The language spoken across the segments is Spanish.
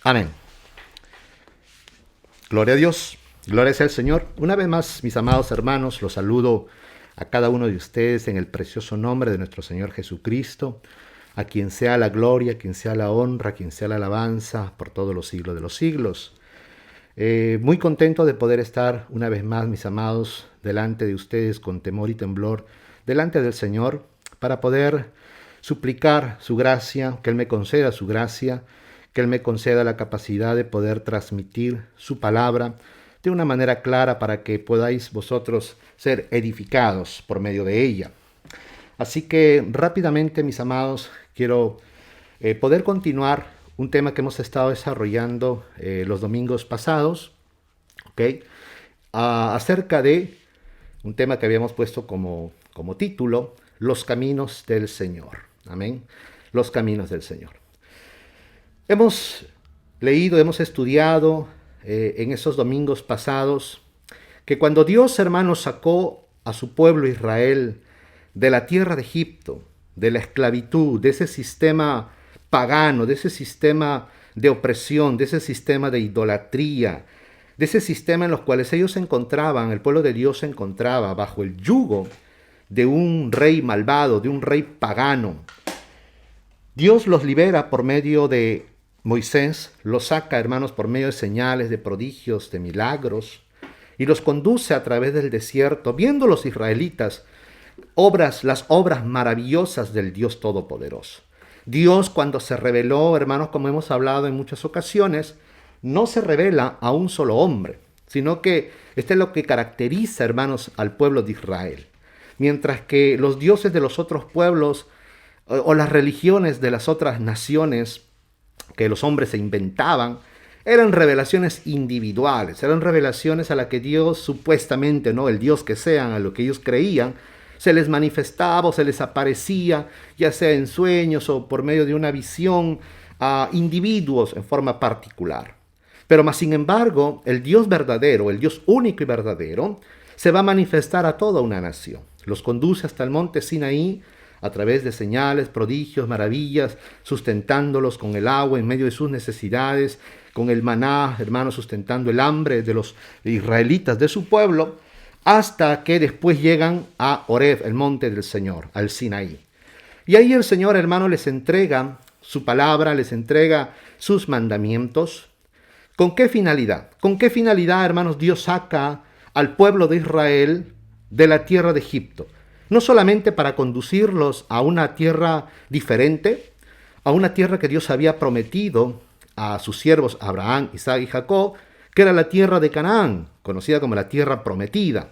Amén. Gloria a Dios, gloria sea al Señor. Una vez más, mis amados hermanos, los saludo a cada uno de ustedes en el precioso nombre de nuestro Señor Jesucristo, a quien sea la gloria, a quien sea la honra, a quien sea la alabanza por todos los siglos de los siglos. Muy contento de poder estar una vez más, mis amados, delante de ustedes con temor y temblor, delante del Señor, para poder suplicar su gracia, que Él me conceda su gracia, que Él me conceda la capacidad de poder transmitir su palabra de una manera clara para que podáis vosotros ser edificados por medio de ella. Así que rápidamente, mis amados, quiero poder continuar un tema que hemos estado desarrollando los domingos pasados, ¿okay? Acerca de un tema que habíamos puesto como título, los caminos del Señor. Amén. Los caminos del Señor. Hemos leído, hemos estudiado en esos domingos pasados que cuando Dios, hermanos, sacó a su pueblo Israel de la tierra de Egipto, de la esclavitud, de ese sistema pagano, de ese sistema de opresión, de ese sistema de idolatría, de ese sistema en los cuales ellos se encontraban, el pueblo de Dios se encontraba bajo el yugo de un rey malvado, de un rey pagano. Dios los libera por medio de Moisés, los saca, hermanos, por medio de señales, de prodigios, de milagros, y los conduce a través del desierto, viendo los israelitas las obras maravillosas del Dios Todopoderoso. Dios, cuando se reveló, hermanos, como hemos hablado en muchas ocasiones, no se revela a un solo hombre, sino que este es lo que caracteriza, hermanos, al pueblo de Israel. Mientras que los dioses de los otros pueblos o las religiones de las otras naciones que los hombres se inventaban, eran revelaciones individuales, eran revelaciones a las que Dios supuestamente, ¿no? El Dios que sean, a lo que ellos creían, se les manifestaba o se les aparecía, ya sea en sueños o por medio de una visión, a individuos en forma particular. Pero más sin embargo, el Dios verdadero, el Dios único y verdadero, se va a manifestar a toda una nación. Los conduce hasta el monte Sinaí a través de señales, prodigios, maravillas, sustentándolos con el agua en medio de sus necesidades, con el maná, hermanos, sustentando el hambre de los israelitas de su pueblo, hasta que después llegan a Horeb, el monte del Señor, al Sinaí. Y ahí el Señor, hermano, les entrega su palabra, les entrega sus mandamientos. ¿Con qué finalidad? ¿Con qué finalidad, hermanos, Dios saca al pueblo de Israel de la tierra de Egipto? No solamente para conducirlos a una tierra diferente, a una tierra que Dios había prometido a sus siervos Abraham, Isaac y Jacob, que era la tierra de Canaán, conocida como la tierra prometida.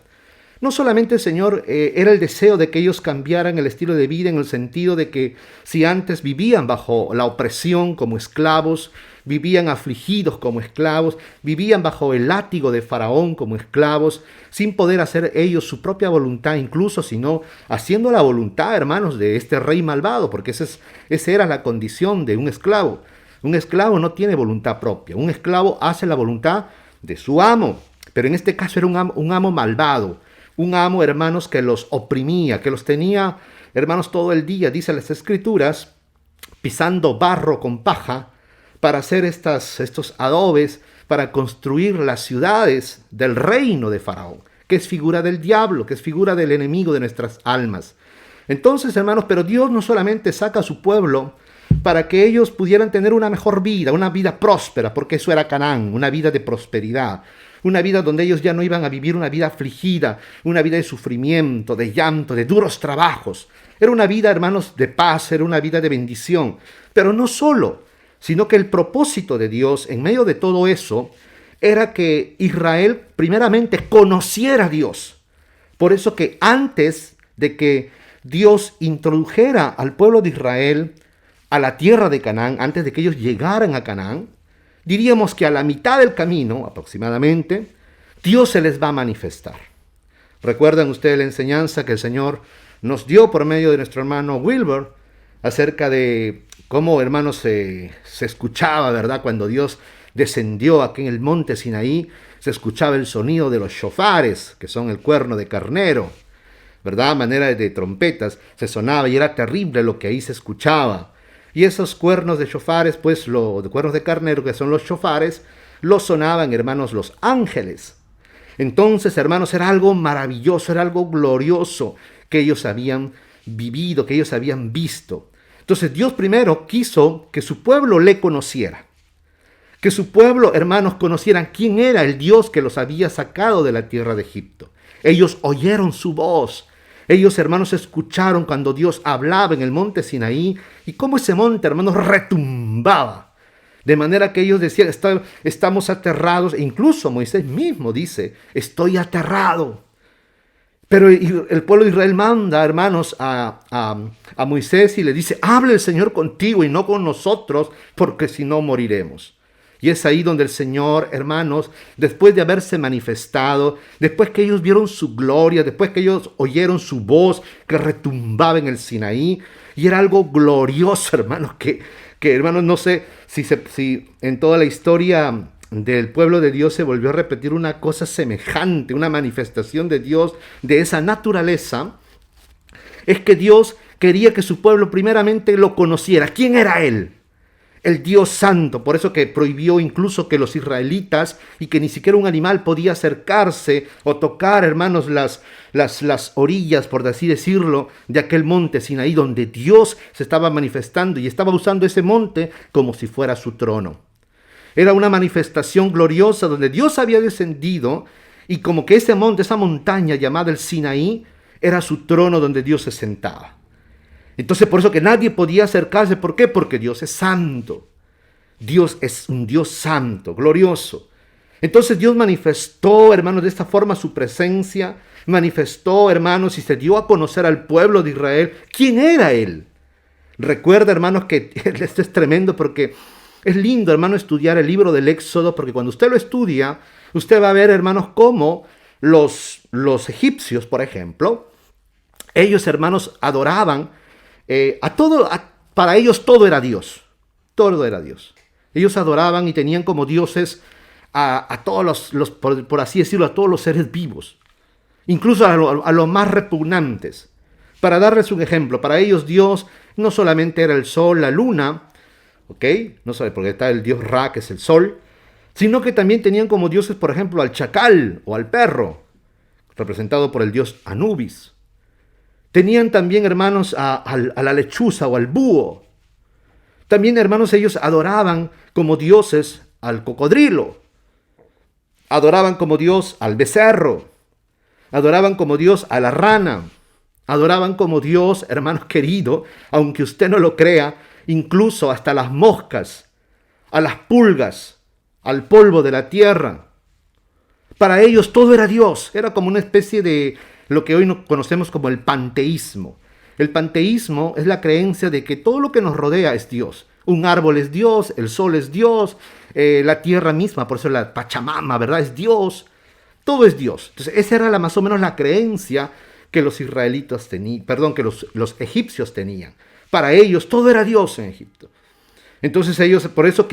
No solamente el Señor era el deseo de que ellos cambiaran el estilo de vida en el sentido de que si antes vivían bajo la opresión como esclavos, vivían afligidos como esclavos, vivían bajo el látigo de Faraón como esclavos, sin poder hacer ellos su propia voluntad incluso, sino haciendo la voluntad, hermanos, de este rey malvado, porque esa era la condición de un esclavo. Un esclavo no tiene voluntad propia, un esclavo hace la voluntad de su amo, pero en este caso era un amo malvado, un amo, hermanos, que los oprimía, que los tenía, hermanos, todo el día, dice las Escrituras, pisando barro con paja para hacer estos adobes, para construir las ciudades del reino de Faraón, que es figura del diablo, que es figura del enemigo de nuestras almas. Entonces, hermanos, pero Dios no solamente saca a su pueblo para que ellos pudieran tener una mejor vida, una vida próspera, porque eso era Canaán, una vida de prosperidad, una vida donde ellos ya no iban a vivir una vida afligida, una vida de sufrimiento, de llanto, de duros trabajos. Era una vida, hermanos, de paz, era una vida de bendición. Pero no solo, sino que el propósito de Dios en medio de todo eso era que Israel primeramente conociera a Dios. Por eso que antes de que Dios introdujera al pueblo de Israel a la tierra de Canaán, antes de que ellos llegaran a Canaán, diríamos que a la mitad del camino, aproximadamente, Dios se les va a manifestar. ¿Recuerdan ustedes la enseñanza que el Señor nos dio por medio de nuestro hermano Wilbur acerca de cómo, hermanos, se escuchaba, ¿verdad? Cuando Dios descendió aquí en el monte Sinaí, se escuchaba el sonido de los shofares, que son el cuerno de carnero, ¿verdad? A manera de trompetas, se sonaba y era terrible lo que ahí se escuchaba. Y esos cuernos de shofares, pues de cuernos de carnero, que son los shofares, los sonaban, hermanos, los ángeles. Entonces, hermanos, era algo maravilloso, era algo glorioso que ellos habían vivido, que ellos habían visto. Entonces, Dios primero quiso que su pueblo le conociera. Que su pueblo, hermanos, conocieran quién era el Dios que los había sacado de la tierra de Egipto. Ellos oyeron su voz. Ellos, hermanos, escucharon cuando Dios hablaba en el monte Sinaí y cómo ese monte, hermanos, retumbaba. De manera que ellos decían, estamos aterrados. E incluso Moisés mismo dice, estoy aterrado. Pero el pueblo de Israel manda, hermanos, a Moisés y le dice, hable el Señor contigo y no con nosotros, porque si no moriremos. Y es ahí donde el Señor, hermanos, después de haberse manifestado, después que ellos vieron su gloria, después que ellos oyeron su voz que retumbaba en el Sinaí, y era algo glorioso, hermanos, que hermanos, no sé si en toda la historia del pueblo de Dios se volvió a repetir una cosa semejante, una manifestación de Dios de esa naturaleza, es que Dios quería que su pueblo primeramente lo conociera. ¿Quién era Él? El Dios Santo, por eso que prohibió incluso que los israelitas y que ni siquiera un animal podía acercarse o tocar, hermanos, las orillas, por así decirlo, de aquel monte Sinaí donde Dios se estaba manifestando y estaba usando ese monte como si fuera su trono. Era una manifestación gloriosa donde Dios había descendido y como que ese monte, esa montaña llamada el Sinaí, era su trono donde Dios se sentaba. Entonces por eso que nadie podía acercarse. ¿Por qué? Porque Dios es santo. Dios es un Dios santo, glorioso. Entonces Dios manifestó, hermanos, de esta forma su presencia. Manifestó, hermanos, y se dio a conocer al pueblo de Israel quién era Él. Recuerda, hermanos, que esto es tremendo porque es lindo, hermano, estudiar el libro del Éxodo, porque cuando usted lo estudia, usted va a ver, hermanos, cómo los egipcios, por ejemplo, ellos, hermanos, adoraban para ellos todo era Dios. Todo era Dios. Ellos adoraban y tenían como dioses a todos por así decirlo, a todos los seres vivos. Incluso a los más repugnantes. Para darles un ejemplo, para ellos Dios no solamente era el sol, la luna, ¿ok? No sabe porque está el dios Ra, que es el sol, sino que también tenían como dioses, por ejemplo, al chacal o al perro, representado por el dios Anubis. Tenían también, hermanos, a la lechuza o al búho. También, hermanos, ellos adoraban como dioses al cocodrilo. Adoraban como Dios al becerro. Adoraban como Dios a la rana. Adoraban como Dios, hermanos queridos, aunque usted no lo crea, incluso hasta las moscas, a las pulgas, al polvo de la tierra. Para ellos todo era Dios. Era como una especie de lo que hoy conocemos como el panteísmo. El panteísmo es la creencia de que todo lo que nos rodea es Dios. Un árbol es Dios, el sol es Dios, la tierra misma, por eso la Pachamama, ¿verdad? Es Dios. Todo es Dios. Entonces, esa era más o menos la creencia que los israelitas tenían, que los egipcios tenían. Para ellos todo era Dios en Egipto. Entonces ellos, por eso,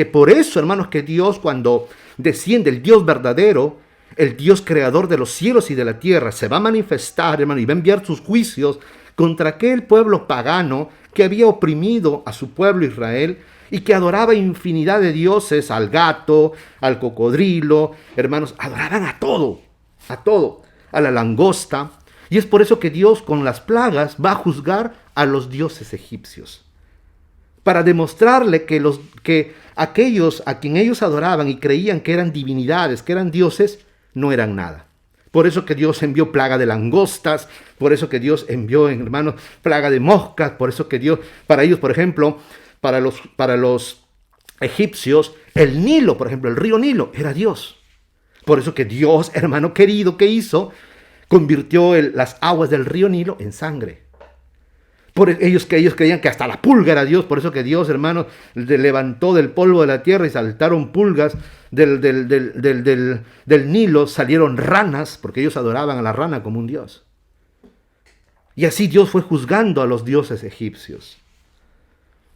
hermanos, que Dios cuando desciende, el Dios verdadero, el Dios creador de los cielos y de la tierra, se va a manifestar, hermano, y va a enviar sus juicios contra aquel pueblo pagano que había oprimido a su pueblo Israel y que adoraba infinidad de dioses, al gato, al cocodrilo, hermanos, adoraban a todo, a la langosta. Y es por eso que Dios con las plagas va a juzgar a los dioses egipcios, para demostrarle que aquellos a quien ellos adoraban y creían que eran divinidades, que eran dioses, no eran nada. Por eso que Dios envió plaga de langostas, por eso que Dios envió, hermanos, plaga de moscas, por eso que Dios, para ellos, por ejemplo, para los egipcios, el Nilo, por ejemplo, el río Nilo, era Dios. Por eso que Dios, hermano querido, ¿qué hizo? Convirtió las aguas del río Nilo en sangre. Ellos creían que hasta la pulga era Dios, por eso que Dios, hermanos, levantó del polvo de la tierra y saltaron pulgas del Nilo, salieron ranas, porque ellos adoraban a la rana como un dios. Y así Dios fue juzgando a los dioses egipcios.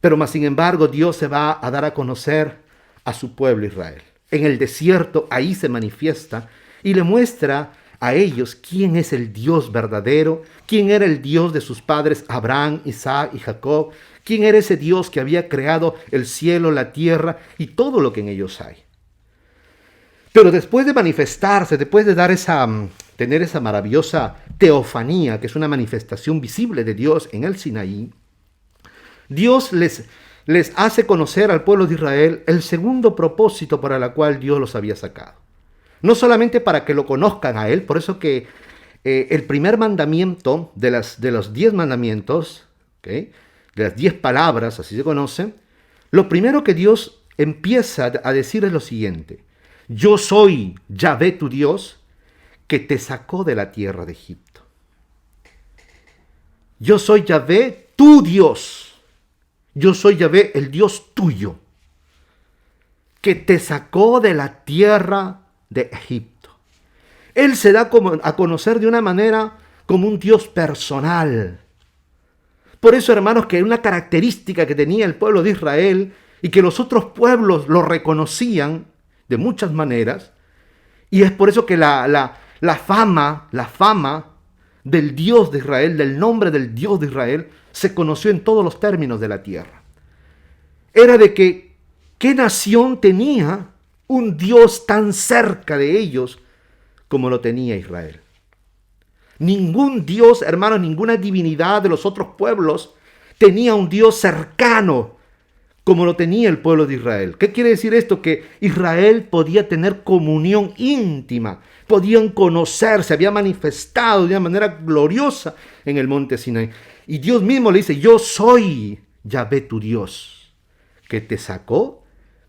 Pero más sin embargo, Dios se va a dar a conocer a su pueblo Israel. En el desierto, ahí se manifiesta y le muestra a ellos quién es el Dios verdadero, quién era el Dios de sus padres Abraham, Isaac y Jacob, ¿Quién era ese Dios que había creado el cielo, la tierra y todo lo que en ellos hay? Pero después de manifestarse, después de tener esa maravillosa teofanía, que es una manifestación visible de Dios en el Sinaí, Dios les hace conocer al pueblo de Israel el segundo propósito para el cual Dios los había sacado. No solamente para que lo conozcan a Él, por eso que el primer mandamiento de los 10 mandamientos, ¿okay?, de las 10 palabras, así se conocen, lo primero que Dios empieza a decir es lo siguiente: yo soy Yahvé tu Dios, que te sacó de la tierra de Egipto. Yo soy Yahvé tu Dios. Yo soy Yahvé, el Dios tuyo, que te sacó de la tierra de Egipto. Él se da a conocer de una manera como un Dios personal. Por eso, hermanos, que una característica que tenía el pueblo de Israel y que los otros pueblos lo reconocían de muchas maneras, y es por eso que la fama del Dios de Israel, del nombre del Dios de Israel, se conoció en todos los términos de la tierra. Era de que, ¿qué nación tenía un Dios tan cerca de ellos como lo tenía Israel? Ningún Dios, hermanos, ninguna divinidad de los otros pueblos tenía un Dios cercano como lo tenía el pueblo de Israel. ¿Qué quiere decir esto? Que Israel podía tener comunión íntima, podían conocerse, había manifestado de una manera gloriosa en el monte Sinaí. Y Dios mismo le dice: yo soy Yahvé tu Dios, que te sacó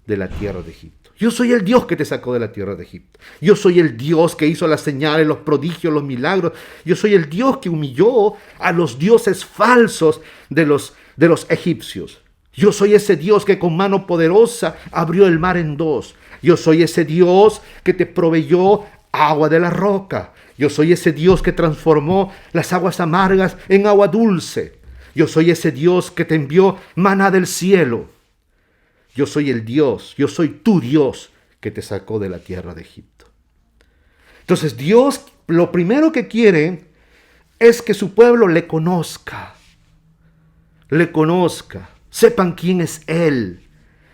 de la tierra de Egipto. Yo soy el Dios que te sacó de la tierra de Egipto. Yo soy el Dios que hizo las señales, los prodigios, los milagros. Yo soy el Dios que humilló a los dioses falsos de los egipcios. Yo soy ese Dios que con mano poderosa abrió el mar en dos. Yo soy ese Dios que te proveyó agua de la roca. Yo soy ese Dios que transformó las aguas amargas en agua dulce. Yo soy ese Dios que te envió maná del cielo. Yo soy el Dios, yo soy tu Dios que te sacó de la tierra de Egipto. Entonces Dios lo primero que quiere es que su pueblo le conozca. Le conozca. Sepan quién es Él.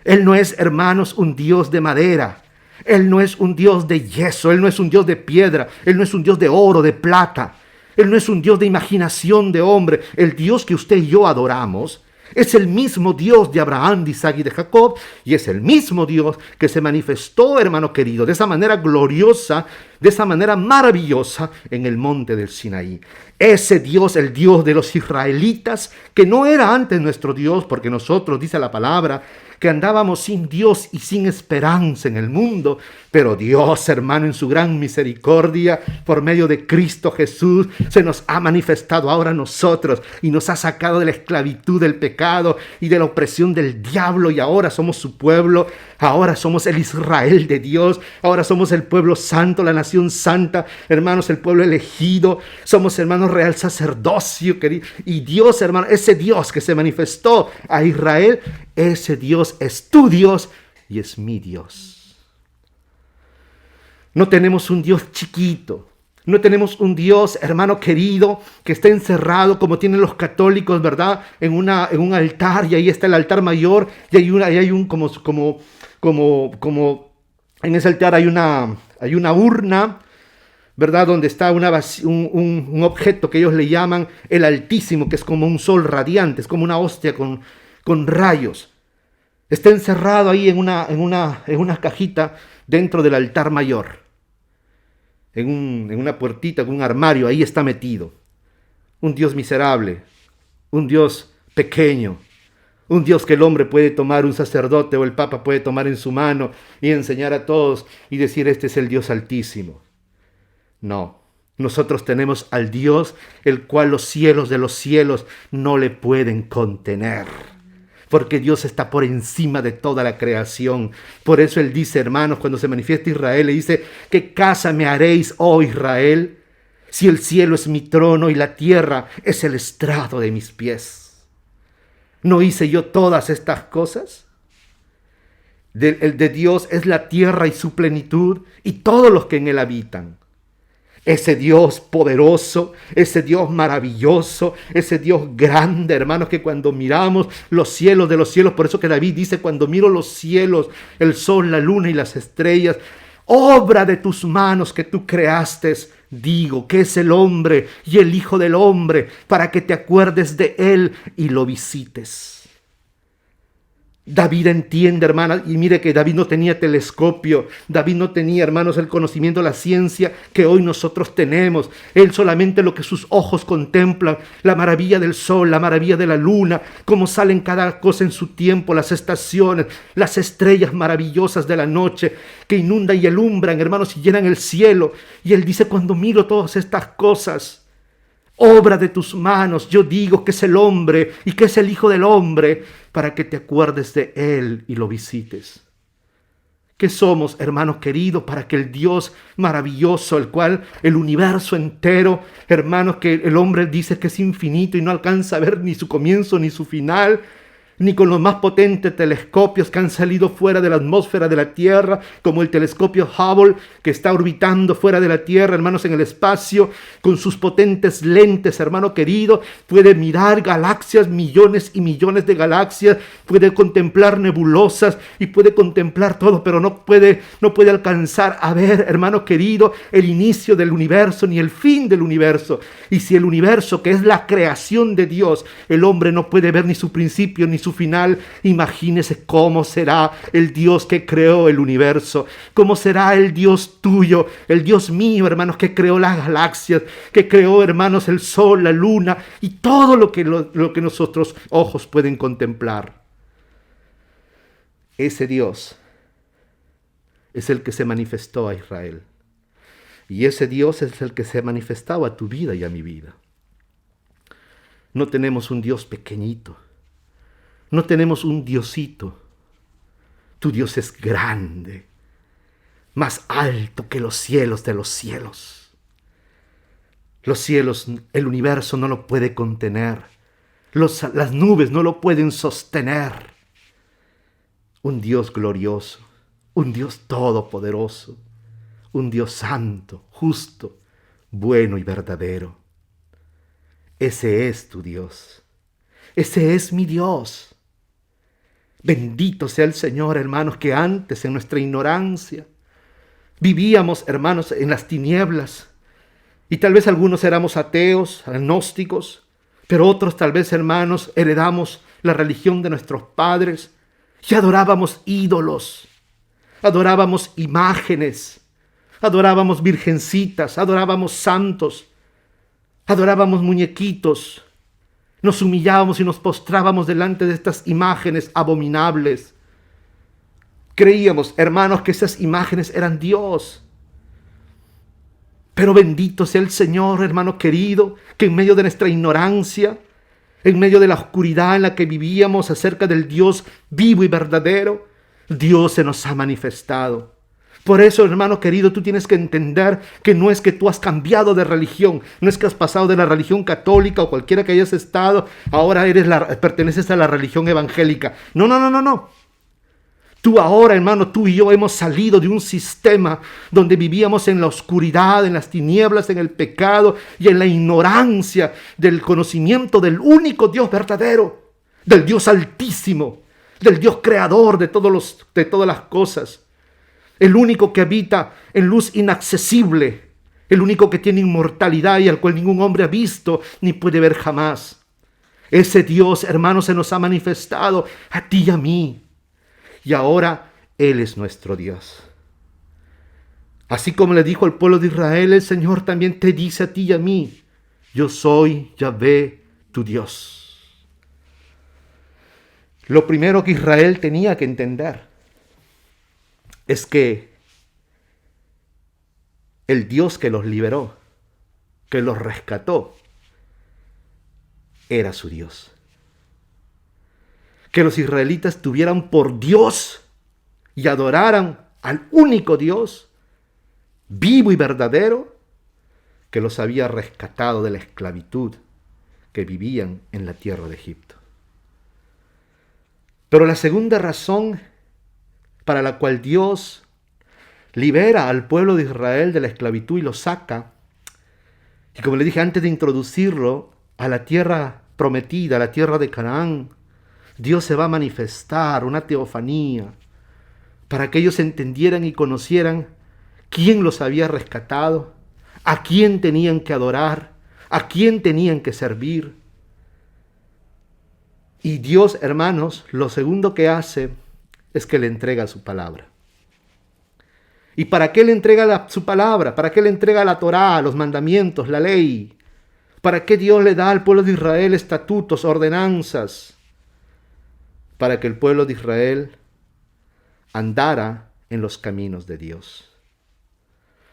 Él no es, hermanos, un Dios de madera. Él no es un Dios de yeso. Él no es un Dios de piedra. Él no es un Dios de oro, de plata. Él no es un Dios de imaginación de hombre. El Dios que usted y yo adoramos es el mismo Dios de Abraham, de Isaac y de Jacob, y es el mismo Dios que se manifestó, hermano querido, de esa manera gloriosa, de esa manera maravillosa en el monte del Sinaí. Ese Dios, el Dios de los israelitas, que no era antes nuestro Dios, porque nosotros, dice la palabra, que andábamos sin Dios y sin esperanza en el mundo, pero Dios, hermano, en su gran misericordia, por medio de Cristo Jesús, se nos ha manifestado ahora a nosotros y nos ha sacado de la esclavitud del pecado y de la opresión del diablo, y ahora somos su pueblo, ahora somos el Israel de Dios, ahora somos el pueblo santo, la nación santa, hermanos, el pueblo elegido, somos, hermanos, real sacerdocio, querido, y Dios, hermano, ese Dios que se manifestó a Israel, ese Dios es tu Dios y es mi Dios. No tenemos un Dios chiquito. No tenemos un Dios, hermano querido, que esté encerrado como tienen los católicos, ¿verdad? En un altar, y ahí está el altar mayor, y hay un como en ese altar hay una urna, ¿verdad? Donde está un objeto que ellos le llaman el Altísimo, que es como un sol radiante, es como una hostia con rayos. Está encerrado ahí en una cajita dentro del altar mayor. En una puertita, con un armario, ahí está metido. Un Dios miserable, un Dios pequeño, un Dios que el hombre puede tomar, un sacerdote o el Papa puede tomar en su mano y enseñar a todos y decir: este es el Dios Altísimo. No. Nosotros tenemos al Dios el cual los cielos de los cielos no le pueden contener, porque Dios está por encima de toda la creación. Por eso Él dice, hermanos, cuando se manifiesta Israel, le dice: ¿qué casa me haréis, oh Israel? Si el cielo es mi trono y la tierra es el estrado de mis pies. ¿No hice yo todas estas cosas? El de Dios es la tierra y su plenitud y todos los que en él habitan. Ese Dios poderoso, ese Dios maravilloso, ese Dios grande, hermanos, que cuando miramos los cielos de los cielos, por eso que David dice, cuando miro los cielos, el sol, la luna y las estrellas, obra de tus manos que tú creaste, digo, que es el hombre y el hijo del hombre, para que te acuerdes de él y lo visites. David entiende, hermanas, y mire que David no tenía telescopio, David no tenía, hermanos, el conocimiento, la ciencia que hoy nosotros tenemos. Él solamente lo que sus ojos contemplan, la maravilla del sol, la maravilla de la luna, cómo salen cada cosa en su tiempo, las estaciones, las estrellas maravillosas de la noche que inundan y alumbran, hermanos, y llenan el cielo. Y él dice, cuando miro todas estas cosas, obra de tus manos, yo digo que es el hombre y que es el hijo del hombre, para que te acuerdes de él y lo visites. ¿Qué somos, hermanos queridos, para que el Dios maravilloso, el cual el universo entero, hermanos, que el hombre dice que es infinito y no alcanza a ver ni su comienzo ni su final, ni con los más potentes telescopios que han salido fuera de la atmósfera de la Tierra, como el telescopio Hubble, que está orbitando fuera de la Tierra, hermanos, en el espacio, con sus potentes lentes, hermano querido, puede mirar galaxias, millones y millones de galaxias, puede contemplar nebulosas y puede contemplar todo, pero no puede alcanzar a ver, hermano querido, el inicio del universo ni el fin del universo. Y si el universo, que es la creación de Dios, el hombre no puede ver ni su principio ni su final, imagínese cómo será el Dios que creó el universo, cómo será el Dios tuyo, el Dios mío, hermanos, que creó las galaxias, que creó, hermanos, el sol, la luna y todo lo que nuestros ojos pueden contemplar. Ese Dios es el que se manifestó a Israel. Y ese Dios es el que se ha manifestado a tu vida y a mi vida. No tenemos un Dios pequeñito. No tenemos un diosito. Tu Dios es grande, más alto que los cielos de los cielos. Los cielos, el universo no lo puede contener. Las nubes no lo pueden sostener. Un Dios glorioso, un Dios todopoderoso, un Dios santo, justo, bueno y verdadero. Ese es tu Dios. Ese es mi Dios. Bendito sea el Señor, hermanos, que antes en nuestra ignorancia vivíamos, hermanos, en las tinieblas. Y tal vez algunos éramos ateos, agnósticos, pero otros tal vez, hermanos, heredamos la religión de nuestros padres y adorábamos ídolos, adorábamos imágenes, adorábamos virgencitas, adorábamos santos, adorábamos muñequitos. Nos humillábamos y nos postrábamos delante de estas imágenes abominables. Creíamos, hermanos, que esas imágenes eran Dios. Pero bendito sea el Señor, hermano querido, que en medio de nuestra ignorancia, en medio de la oscuridad en la que vivíamos acerca del Dios vivo y verdadero, Dios se nos ha manifestado. Por eso, hermano querido, tú tienes que entender que no es que tú has cambiado de religión, no es que has pasado de la religión católica o cualquiera que hayas estado, ahora perteneces a la religión evangélica. No. Tú ahora, hermano, tú y yo hemos salido de un sistema donde vivíamos en la oscuridad, en las tinieblas, en el pecado y en la ignorancia del conocimiento del único Dios verdadero, del Dios altísimo, del Dios creador de todas las cosas. El único que habita en luz inaccesible, el único que tiene inmortalidad y al cual ningún hombre ha visto ni puede ver jamás. Ese Dios, hermano, se nos ha manifestado a ti y a mí. Y ahora Él es nuestro Dios. Así como le dijo al pueblo de Israel, el Señor también te dice a ti y a mí, yo soy Yahvé, tu Dios. Lo primero que Israel tenía que entender es que el Dios que los liberó, que los rescató, era su Dios. Que los israelitas tuvieran por Dios y adoraran al único Dios, vivo y verdadero, que los había rescatado de la esclavitud que vivían en la tierra de Egipto. Pero la segunda razón para la cual Dios libera al pueblo de Israel de la esclavitud y lo saca, Y como le dije antes de introducirlo a la tierra prometida, a la tierra de Canaán, Dios se va a manifestar, una teofanía, para que ellos entendieran y conocieran quién los había rescatado, a quién tenían que adorar, a quién tenían que servir. Y Dios, hermanos, lo segundo que hace es que le entrega su palabra. ¿Y para qué le entrega su palabra? ¿Para qué le entrega la Torá, los mandamientos, la ley? ¿Para qué Dios le da al pueblo de Israel estatutos, ordenanzas? Para que el pueblo de Israel andara en los caminos de Dios.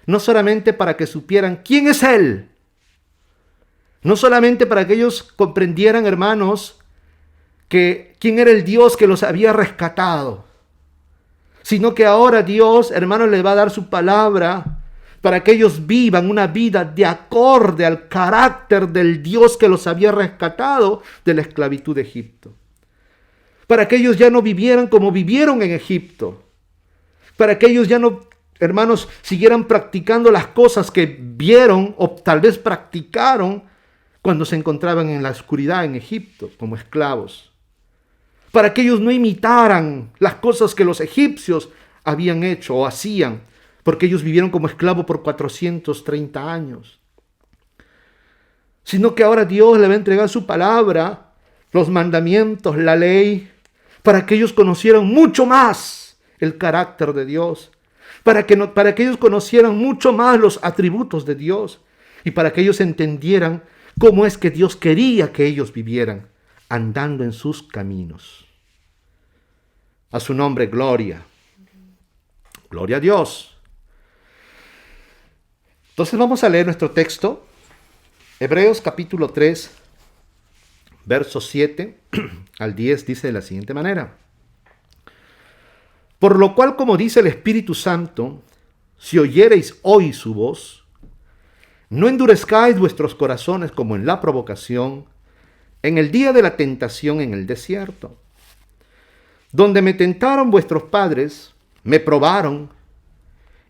No solamente para que supieran quién es Él. No solamente para que ellos comprendieran, hermanos, que quién era el Dios que los había rescatado, sino que ahora Dios, hermanos, les va a dar su palabra para que ellos vivan una vida de acorde al carácter del Dios que los había rescatado de la esclavitud de Egipto. Para que ellos ya no vivieran como vivieron en Egipto. Para que ellos ya no, hermanos, siguieran practicando las cosas que vieron o tal vez practicaron cuando se encontraban en la oscuridad en Egipto como esclavos. Para que ellos no imitaran las cosas que los egipcios habían hecho o hacían, porque ellos vivieron como esclavos por 430 años. Sino que ahora Dios le va a entregar su palabra, los mandamientos, la ley, para que ellos conocieran mucho más el carácter de Dios, para que ellos conocieran mucho más los atributos de Dios y para que ellos entendieran cómo es que Dios quería que ellos vivieran, andando en sus caminos. A su nombre, gloria. Gloria a Dios. Entonces vamos a leer nuestro texto. Hebreos capítulo 3, versos 7 al 10 dice de la siguiente manera. Por lo cual, como dice el Espíritu Santo, si oyereis hoy su voz, no endurezcáis vuestros corazones como en la provocación, en el día de la tentación en el desierto, donde me tentaron vuestros padres, me probaron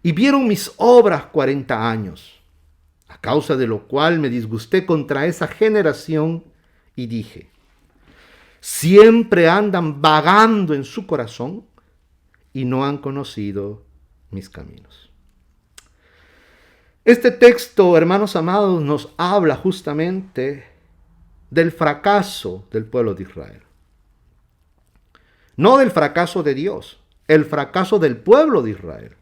y vieron mis obras 40 años, a causa de lo cual me disgusté contra esa generación y dije, siempre andan vagando en su corazón y no han conocido mis caminos. Este texto, hermanos amados, nos habla justamente del fracaso del pueblo de Israel. No del fracaso de Dios, el fracaso del pueblo de Israel.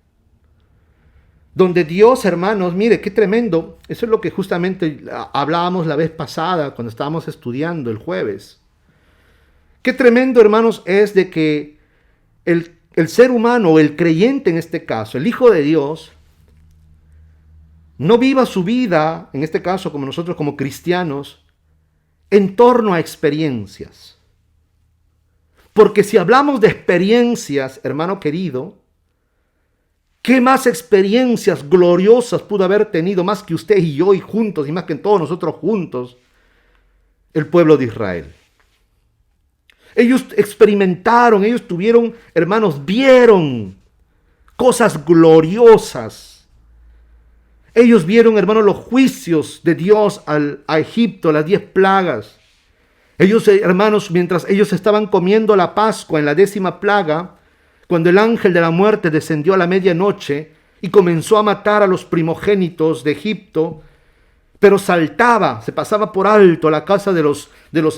Donde Dios, hermanos, mire qué tremendo, eso es lo que justamente hablábamos la vez pasada cuando estábamos estudiando el jueves. Qué tremendo, hermanos, es de que el ser humano, o el creyente en este caso, el Hijo de Dios, no viva su vida, en este caso como nosotros como cristianos, en torno a experiencias. Porque si hablamos de experiencias, hermano querido, ¿qué más experiencias gloriosas pudo haber tenido más que usted y yo y juntos, y más que todos nosotros juntos, el pueblo de Israel? Ellos experimentaron, ellos tuvieron, hermanos, vieron cosas gloriosas. Ellos vieron, hermanos, los juicios de Dios a Egipto, las 10 plagas. Ellos, hermanos, mientras ellos estaban comiendo la Pascua en la 10ª plaga, cuando el ángel de la muerte descendió a la medianoche y comenzó a matar a los primogénitos de Egipto, pero saltaba, se pasaba por alto la casa de los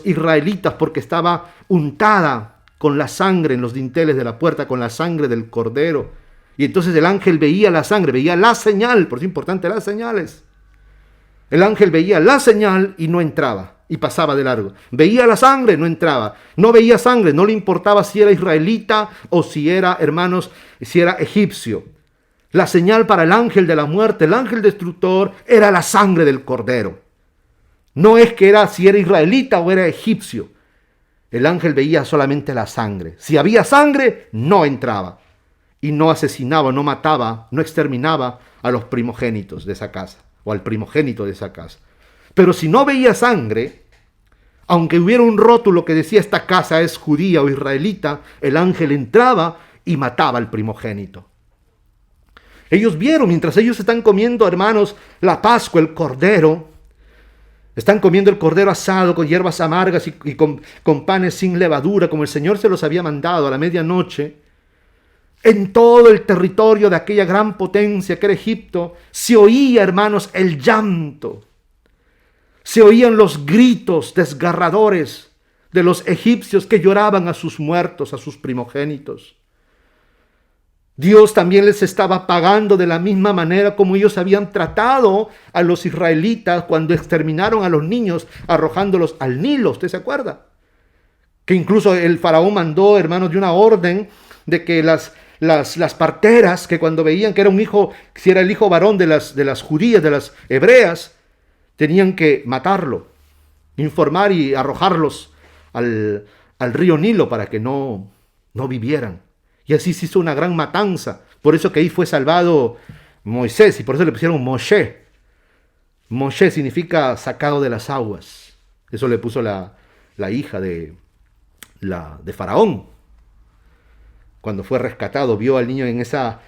israelitas porque estaba untada con la sangre en los dinteles de la puerta, con la sangre del cordero. Y entonces el ángel veía la sangre, veía la señal, por eso es importante las señales. El ángel veía la señal y no entraba, y pasaba de largo. Veía la sangre, no entraba. No veía sangre, no le importaba si era israelita o si era, hermanos, si era egipcio. La señal para el ángel de la muerte, el ángel destructor, era la sangre del cordero. No es que era si era israelita o era egipcio. El ángel veía solamente la sangre. Si había sangre, no entraba. Y no asesinaba, no mataba, no exterminaba a los primogénitos de esa casa, o al primogénito de esa casa. Pero si no veía sangre, aunque hubiera un rótulo que decía esta casa es judía o israelita, el ángel entraba y mataba al primogénito. Ellos vieron, mientras ellos están comiendo, hermanos, la Pascua, el cordero, Están comiendo el cordero asado con hierbas amargas y con panes sin levadura, como el Señor se los había mandado a la medianoche. En todo el territorio de aquella gran potencia que era Egipto, se oía, hermanos, el llanto. Se oían los gritos desgarradores de los egipcios que lloraban a sus muertos, a sus primogénitos. Dios también les estaba pagando de la misma manera como ellos habían tratado a los israelitas cuando exterminaron a los niños arrojándolos al Nilo. ¿Usted se acuerda? Que incluso el faraón mandó, hermanos, de una orden de que las parteras, que cuando veían que era un hijo, si era el hijo varón de las judías, de las hebreas, tenían que matarlo, informar y arrojarlos al río Nilo para que no vivieran. Y así se hizo una gran matanza. Por eso que ahí fue salvado Moisés y por eso le pusieron Moshe. Moshe significa sacado de las aguas. Eso le puso la hija de Faraón. Cuando fue rescatado, vio al niño en esa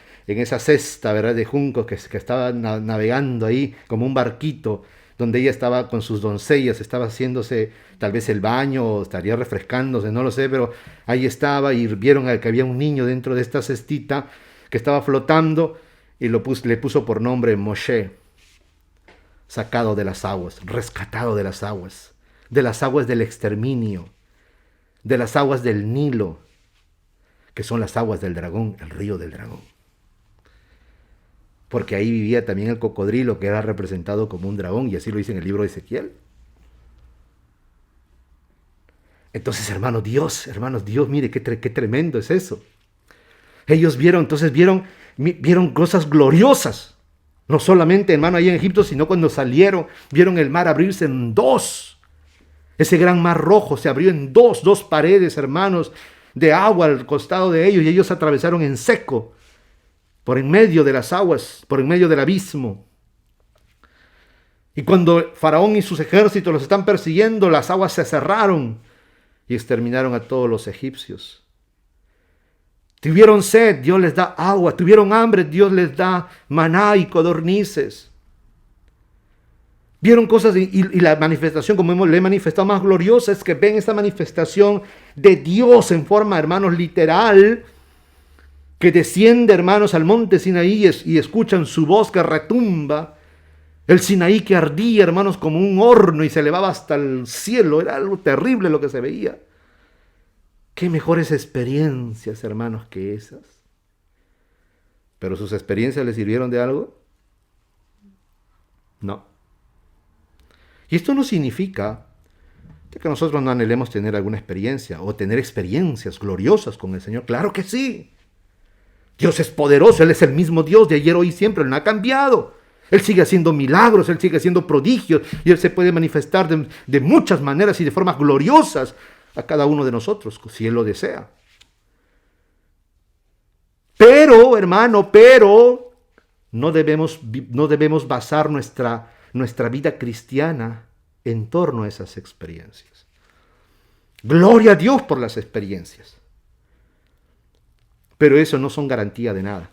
cesta, ¿verdad?, de juncos que estaba navegando ahí como un barquito, donde ella estaba con sus doncellas, estaba haciéndose tal vez el baño, o estaría refrescándose, no lo sé, pero ahí estaba y vieron que había un niño dentro de esta cestita que estaba flotando y le puso por nombre Moshe, sacado de las aguas, rescatado de las aguas del exterminio, de las aguas del Nilo, que son las aguas del dragón, el río del dragón. Porque ahí vivía también el cocodrilo, que era representado como un dragón, y así lo dice en el libro de Ezequiel. Entonces, hermanos, Dios, mire qué tremendo es eso. Ellos vieron cosas gloriosas. No solamente, hermano, ahí en Egipto, sino cuando salieron, vieron el mar abrirse en dos. Ese gran mar rojo se abrió en dos paredes, hermanos, de agua al costado de ellos, y ellos atravesaron en seco, por en medio de las aguas, por en medio del abismo. Y cuando Faraón y sus ejércitos los están persiguiendo, las aguas se cerraron y exterminaron a todos los egipcios. Tuvieron sed, Dios les da agua. Tuvieron hambre, Dios les da maná y codornices. Vieron cosas y la manifestación, como le he manifestado, más gloriosa es que ven esta manifestación de Dios en forma, hermanos, literal, que desciende, hermanos, al monte Sinaí y escuchan su voz que retumba. El Sinaí que ardía, hermanos, como un horno y se elevaba hasta el cielo. Era algo terrible lo que se veía. Qué mejores experiencias, hermanos, que esas. ¿Pero sus experiencias les sirvieron de algo? No. Y esto no significa que nosotros no anhelemos tener alguna experiencia o tener experiencias gloriosas con el Señor. Claro que sí. Dios es poderoso, Él es el mismo Dios de ayer, hoy y siempre, Él no ha cambiado. Él sigue haciendo milagros, Él sigue haciendo prodigios y Él se puede manifestar de muchas maneras y de formas gloriosas a cada uno de nosotros, si Él lo desea. Pero, hermano, no debemos basar nuestra vida cristiana en torno a esas experiencias. Gloria a Dios por las experiencias. Pero eso no son garantía de nada.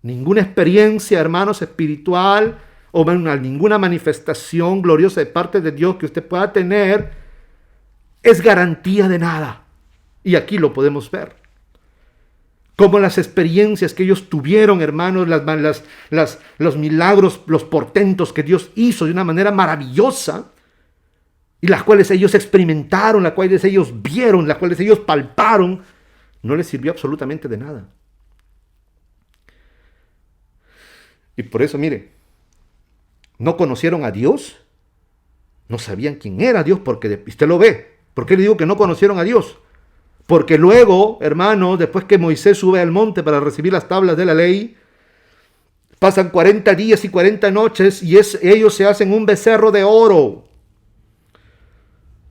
Ninguna experiencia, hermanos, espiritual o ninguna manifestación gloriosa de parte de Dios que usted pueda tener es garantía de nada. Y aquí lo podemos ver. Como las experiencias que ellos tuvieron, hermanos, los milagros, los portentos que Dios hizo de una manera maravillosa, y las cuales ellos experimentaron, las cuales ellos vieron, las cuales ellos palparon, no les sirvió absolutamente de nada. Y por eso, mire, no conocieron a Dios, no sabían quién era Dios, porque usted lo ve. ¿Por qué le digo que no conocieron a Dios? Porque luego, hermano, después que Moisés sube al monte para recibir las tablas de la ley, pasan 40 días y 40 noches y ellos se hacen un becerro de oro,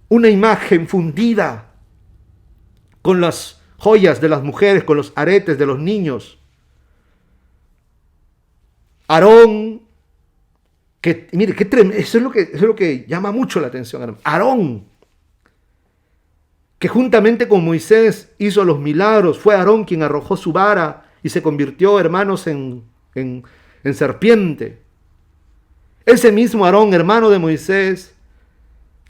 una imagen fundida con las joyas de las mujeres, con los aretes de los niños. Aarón, que mire, qué tremendo, eso es lo que llama mucho la atención, hermano. Aarón, que juntamente con Moisés hizo los milagros, fue Aarón quien arrojó su vara y se convirtió, hermanos, en serpiente. Ese mismo Aarón, hermano de Moisés,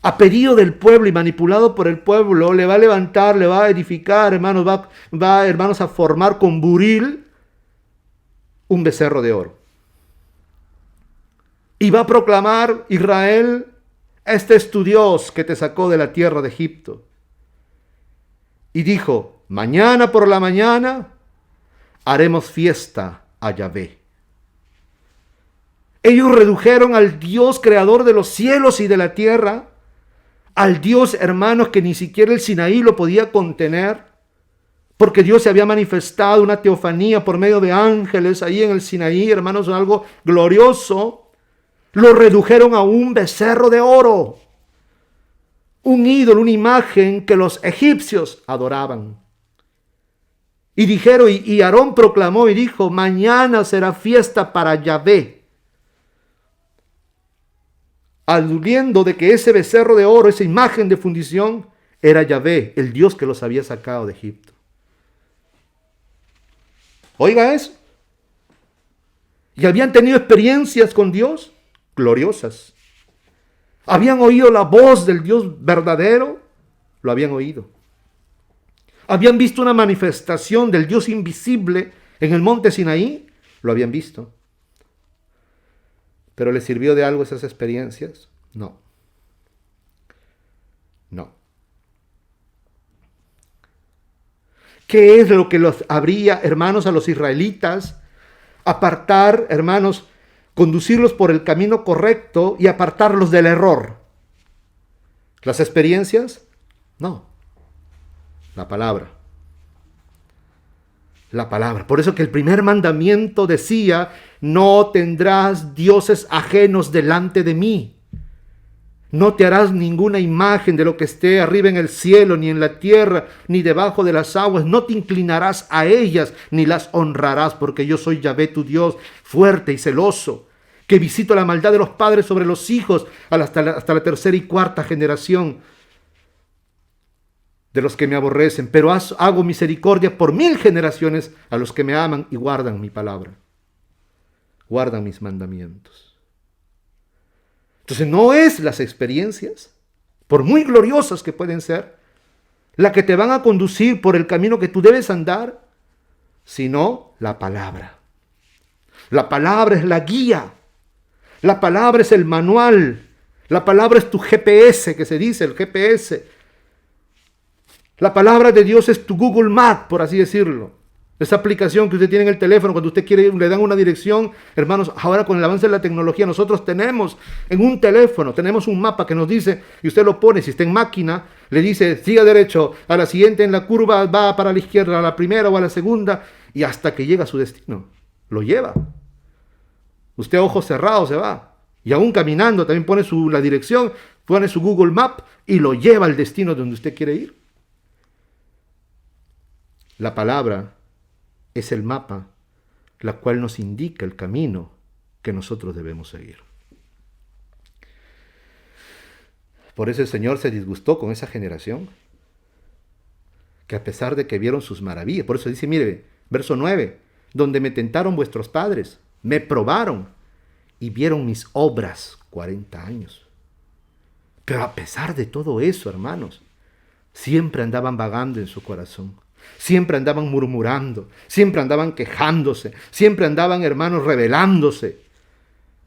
a pedido del pueblo y manipulado por el pueblo, le va a levantar, le va a edificar, hermanos, hermanos, a formar con buril un becerro de oro. Y va a proclamar: Israel, este es tu Dios que te sacó de la tierra de Egipto. Y dijo: mañana por la mañana haremos fiesta a Yahvé. Ellos redujeron al Dios creador de los cielos y de la tierra, al Dios, hermanos, que ni siquiera el Sinaí lo podía contener, porque Dios se había manifestado una teofanía por medio de ángeles ahí en el Sinaí, hermanos, algo glorioso. Lo redujeron a un becerro de oro, un ídolo, una imagen que los egipcios adoraban. Y dijeron, y Aarón proclamó y dijo: mañana será fiesta para Yahvé, aludiendo de que ese becerro de oro, esa imagen de fundición, era Yahvé, el Dios que los había sacado de Egipto. Oiga eso. Y habían tenido experiencias con Dios gloriosas. Habían oído la voz del Dios verdadero, lo habían oído. Habían visto una manifestación del Dios invisible en el monte Sinaí, lo habían visto. ¿Pero les sirvió de algo esas experiencias? No. No. ¿Qué es lo que los habría, hermanos, a los israelitas? Apartar, hermanos, conducirlos por el camino correcto y apartarlos del error. ¿Las experiencias? No. La palabra. La palabra. Por eso que el primer mandamiento decía: no tendrás dioses ajenos delante de mí. No te harás ninguna imagen de lo que esté arriba en el cielo, ni en la tierra, ni debajo de las aguas. No te inclinarás a ellas, ni las honrarás, porque yo soy Yahvé tu Dios, fuerte y celoso, que visito la maldad de los padres sobre los hijos hasta la tercera y cuarta generación de los que me aborrecen, pero hago misericordia por 1000 generaciones a los que me aman y guardan mi palabra, guardan mis mandamientos. Entonces no es las experiencias, por muy gloriosas que pueden ser, la que te van a conducir por el camino que tú debes andar, sino la palabra. La palabra es la guía, la palabra es el manual, la palabra es tu GPS, que se dice, el GPS. La palabra de Dios es tu Google Maps, por así decirlo. Esa aplicación que usted tiene en el teléfono, cuando usted quiere, le dan una dirección. Hermanos, ahora con el avance de la tecnología, nosotros tenemos en un teléfono, tenemos un mapa que nos dice, y usted lo pone, si está en máquina, le dice: siga derecho, a la siguiente en la curva va para la izquierda, a la primera o a la segunda, y hasta que llega a su destino. Lo lleva. Usted a ojos cerrados se va. Y aún caminando también pone la dirección, pone su Google Map y lo lleva al destino donde usted quiere ir. La palabra es el mapa, la cual nos indica el camino que nosotros debemos seguir. Por eso el Señor se disgustó con esa generación, que a pesar de que vieron sus maravillas, por eso dice, mire, verso 9, donde me tentaron vuestros padres, me probaron y vieron mis obras 40 años. Pero a pesar de todo eso, hermanos, siempre andaban vagando en su corazón. Siempre andaban murmurando, siempre andaban quejándose, siempre andaban, hermanos, rebelándose,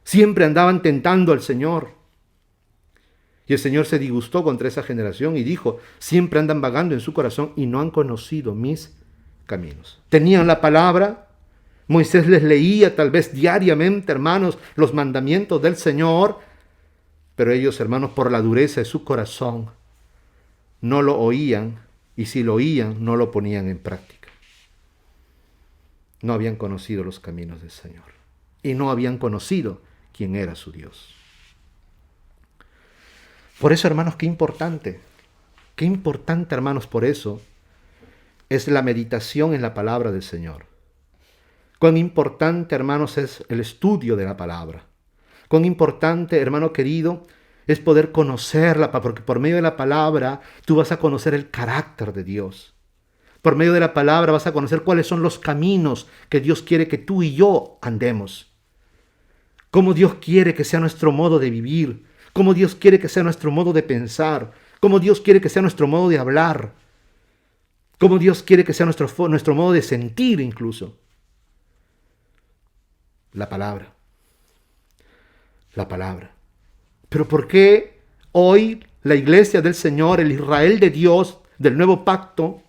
siempre andaban tentando al Señor. Y el Señor se disgustó contra esa generación y dijo: siempre andan vagando en su corazón y no han conocido mis caminos. Tenían la palabra, Moisés les leía tal vez diariamente, hermanos, los mandamientos del Señor, pero ellos, hermanos, por la dureza de su corazón, no lo oían. Y si lo oían, no lo ponían en práctica. No habían conocido los caminos del Señor. Y no habían conocido quién era su Dios. Por eso, hermanos, qué importante, hermanos, por eso, es la meditación en la palabra del Señor. Cuán importante, hermanos, es el estudio de la palabra. Cuán importante, hermano querido, es poder conocerla, porque por medio de la palabra tú vas a conocer el carácter de Dios. Por medio de la palabra vas a conocer cuáles son los caminos que Dios quiere que tú y yo andemos. Cómo Dios quiere que sea nuestro modo de vivir. cómo Dios quiere que sea nuestro modo de pensar, cómo Dios quiere que sea nuestro modo de hablar, cómo Dios quiere que sea nuestro modo de sentir incluso. La palabra. La palabra. Pero ¿por qué hoy la iglesia del Señor, el Israel de Dios, del nuevo pacto,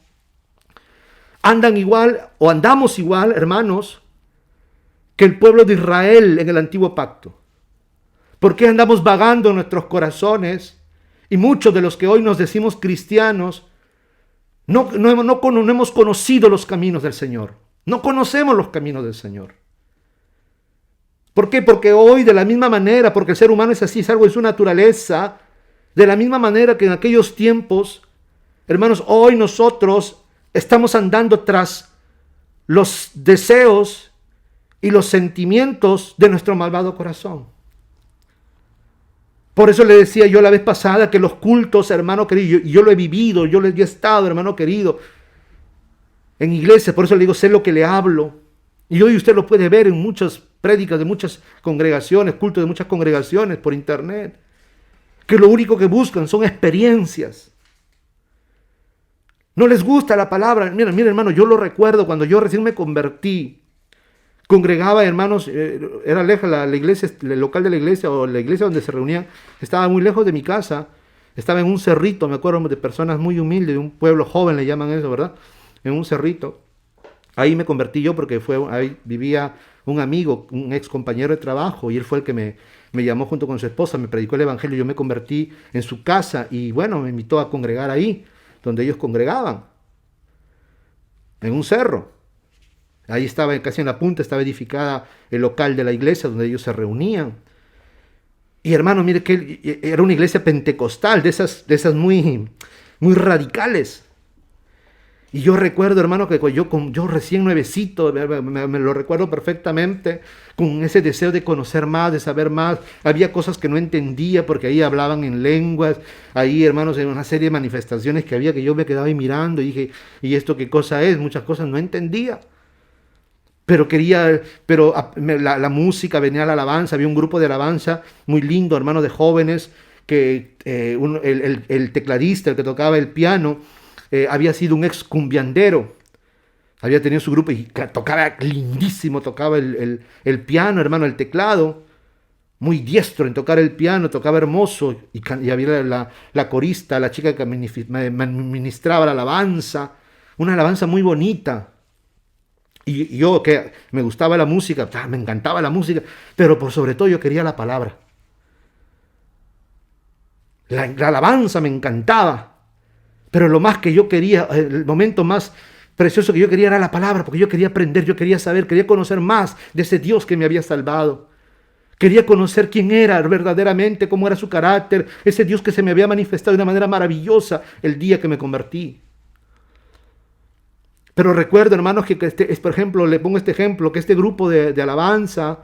andan igual o andamos igual, hermanos, que el pueblo de Israel en el antiguo pacto? ¿Por qué andamos vagando en nuestros corazones? Y muchos de los que hoy nos decimos cristianos no hemos conocido los caminos del Señor. No conocemos los caminos del Señor. ¿Por qué? Porque hoy de la misma manera, porque el ser humano es así, es algo de su naturaleza, de la misma manera que en aquellos tiempos, hermanos, hoy nosotros estamos andando tras los deseos y los sentimientos de nuestro malvado corazón. Por eso le decía yo la vez pasada que los cultos, hermano querido, yo lo he vivido, yo he estado, hermano querido, en iglesia, por eso le digo, sé lo que le hablo. Y hoy usted lo puede ver en muchas prédicas de muchas congregaciones, cultos de muchas congregaciones por internet, que lo único que buscan son experiencias. No les gusta la palabra. Mira, hermano, yo lo recuerdo cuando yo recién me convertí. Congregaba, hermanos, era lejos la iglesia, el local de la iglesia o la iglesia donde se reunían, estaba muy lejos de mi casa. Estaba en un cerrito, me acuerdo de personas muy humildes, de un pueblo joven le llaman eso, ¿verdad? En un cerrito. Ahí me convertí yo porque ahí vivía un amigo, un ex compañero de trabajo, y él fue el que me llamó junto con su esposa, me predicó el evangelio, yo me convertí en su casa y bueno, me invitó a congregar ahí, donde ellos congregaban, en un cerro. Ahí estaba, casi en la punta, estaba edificada el local de la iglesia donde ellos se reunían. Y hermano, mire que era una iglesia pentecostal, de esas muy, muy radicales. Y yo recuerdo, hermano, que yo recién nuevecito, me lo recuerdo perfectamente, con ese deseo de conocer más, de saber más. Había cosas que no entendía porque ahí hablaban en lenguas. Ahí, hermanos, en una serie de manifestaciones que había que yo me quedaba ahí mirando y dije, ¿y esto qué cosa es? Muchas cosas no entendía. Pero la música, venía la alabanza, había un grupo de alabanza muy lindo, hermano, de jóvenes, que el tecladista, el que tocaba el piano, había sido un ex cumbiandero, había tenido su grupo y tocaba lindísimo, tocaba el piano, hermano, el teclado, muy diestro en tocar el piano, tocaba hermoso, y había la corista, la chica que ministraba la alabanza, una alabanza muy bonita. Y yo que me gustaba la música, me encantaba la música, pero por sobre todo yo quería la palabra. La alabanza me encantaba. Pero lo más que yo quería, el momento más precioso que yo quería era la palabra, porque yo quería aprender, yo quería saber, quería conocer más de ese Dios que me había salvado. Quería conocer quién era verdaderamente, cómo era su carácter, ese Dios que se me había manifestado de una manera maravillosa el día que me convertí. Pero recuerdo, hermanos, que por ejemplo, le pongo este ejemplo, que este grupo de alabanza,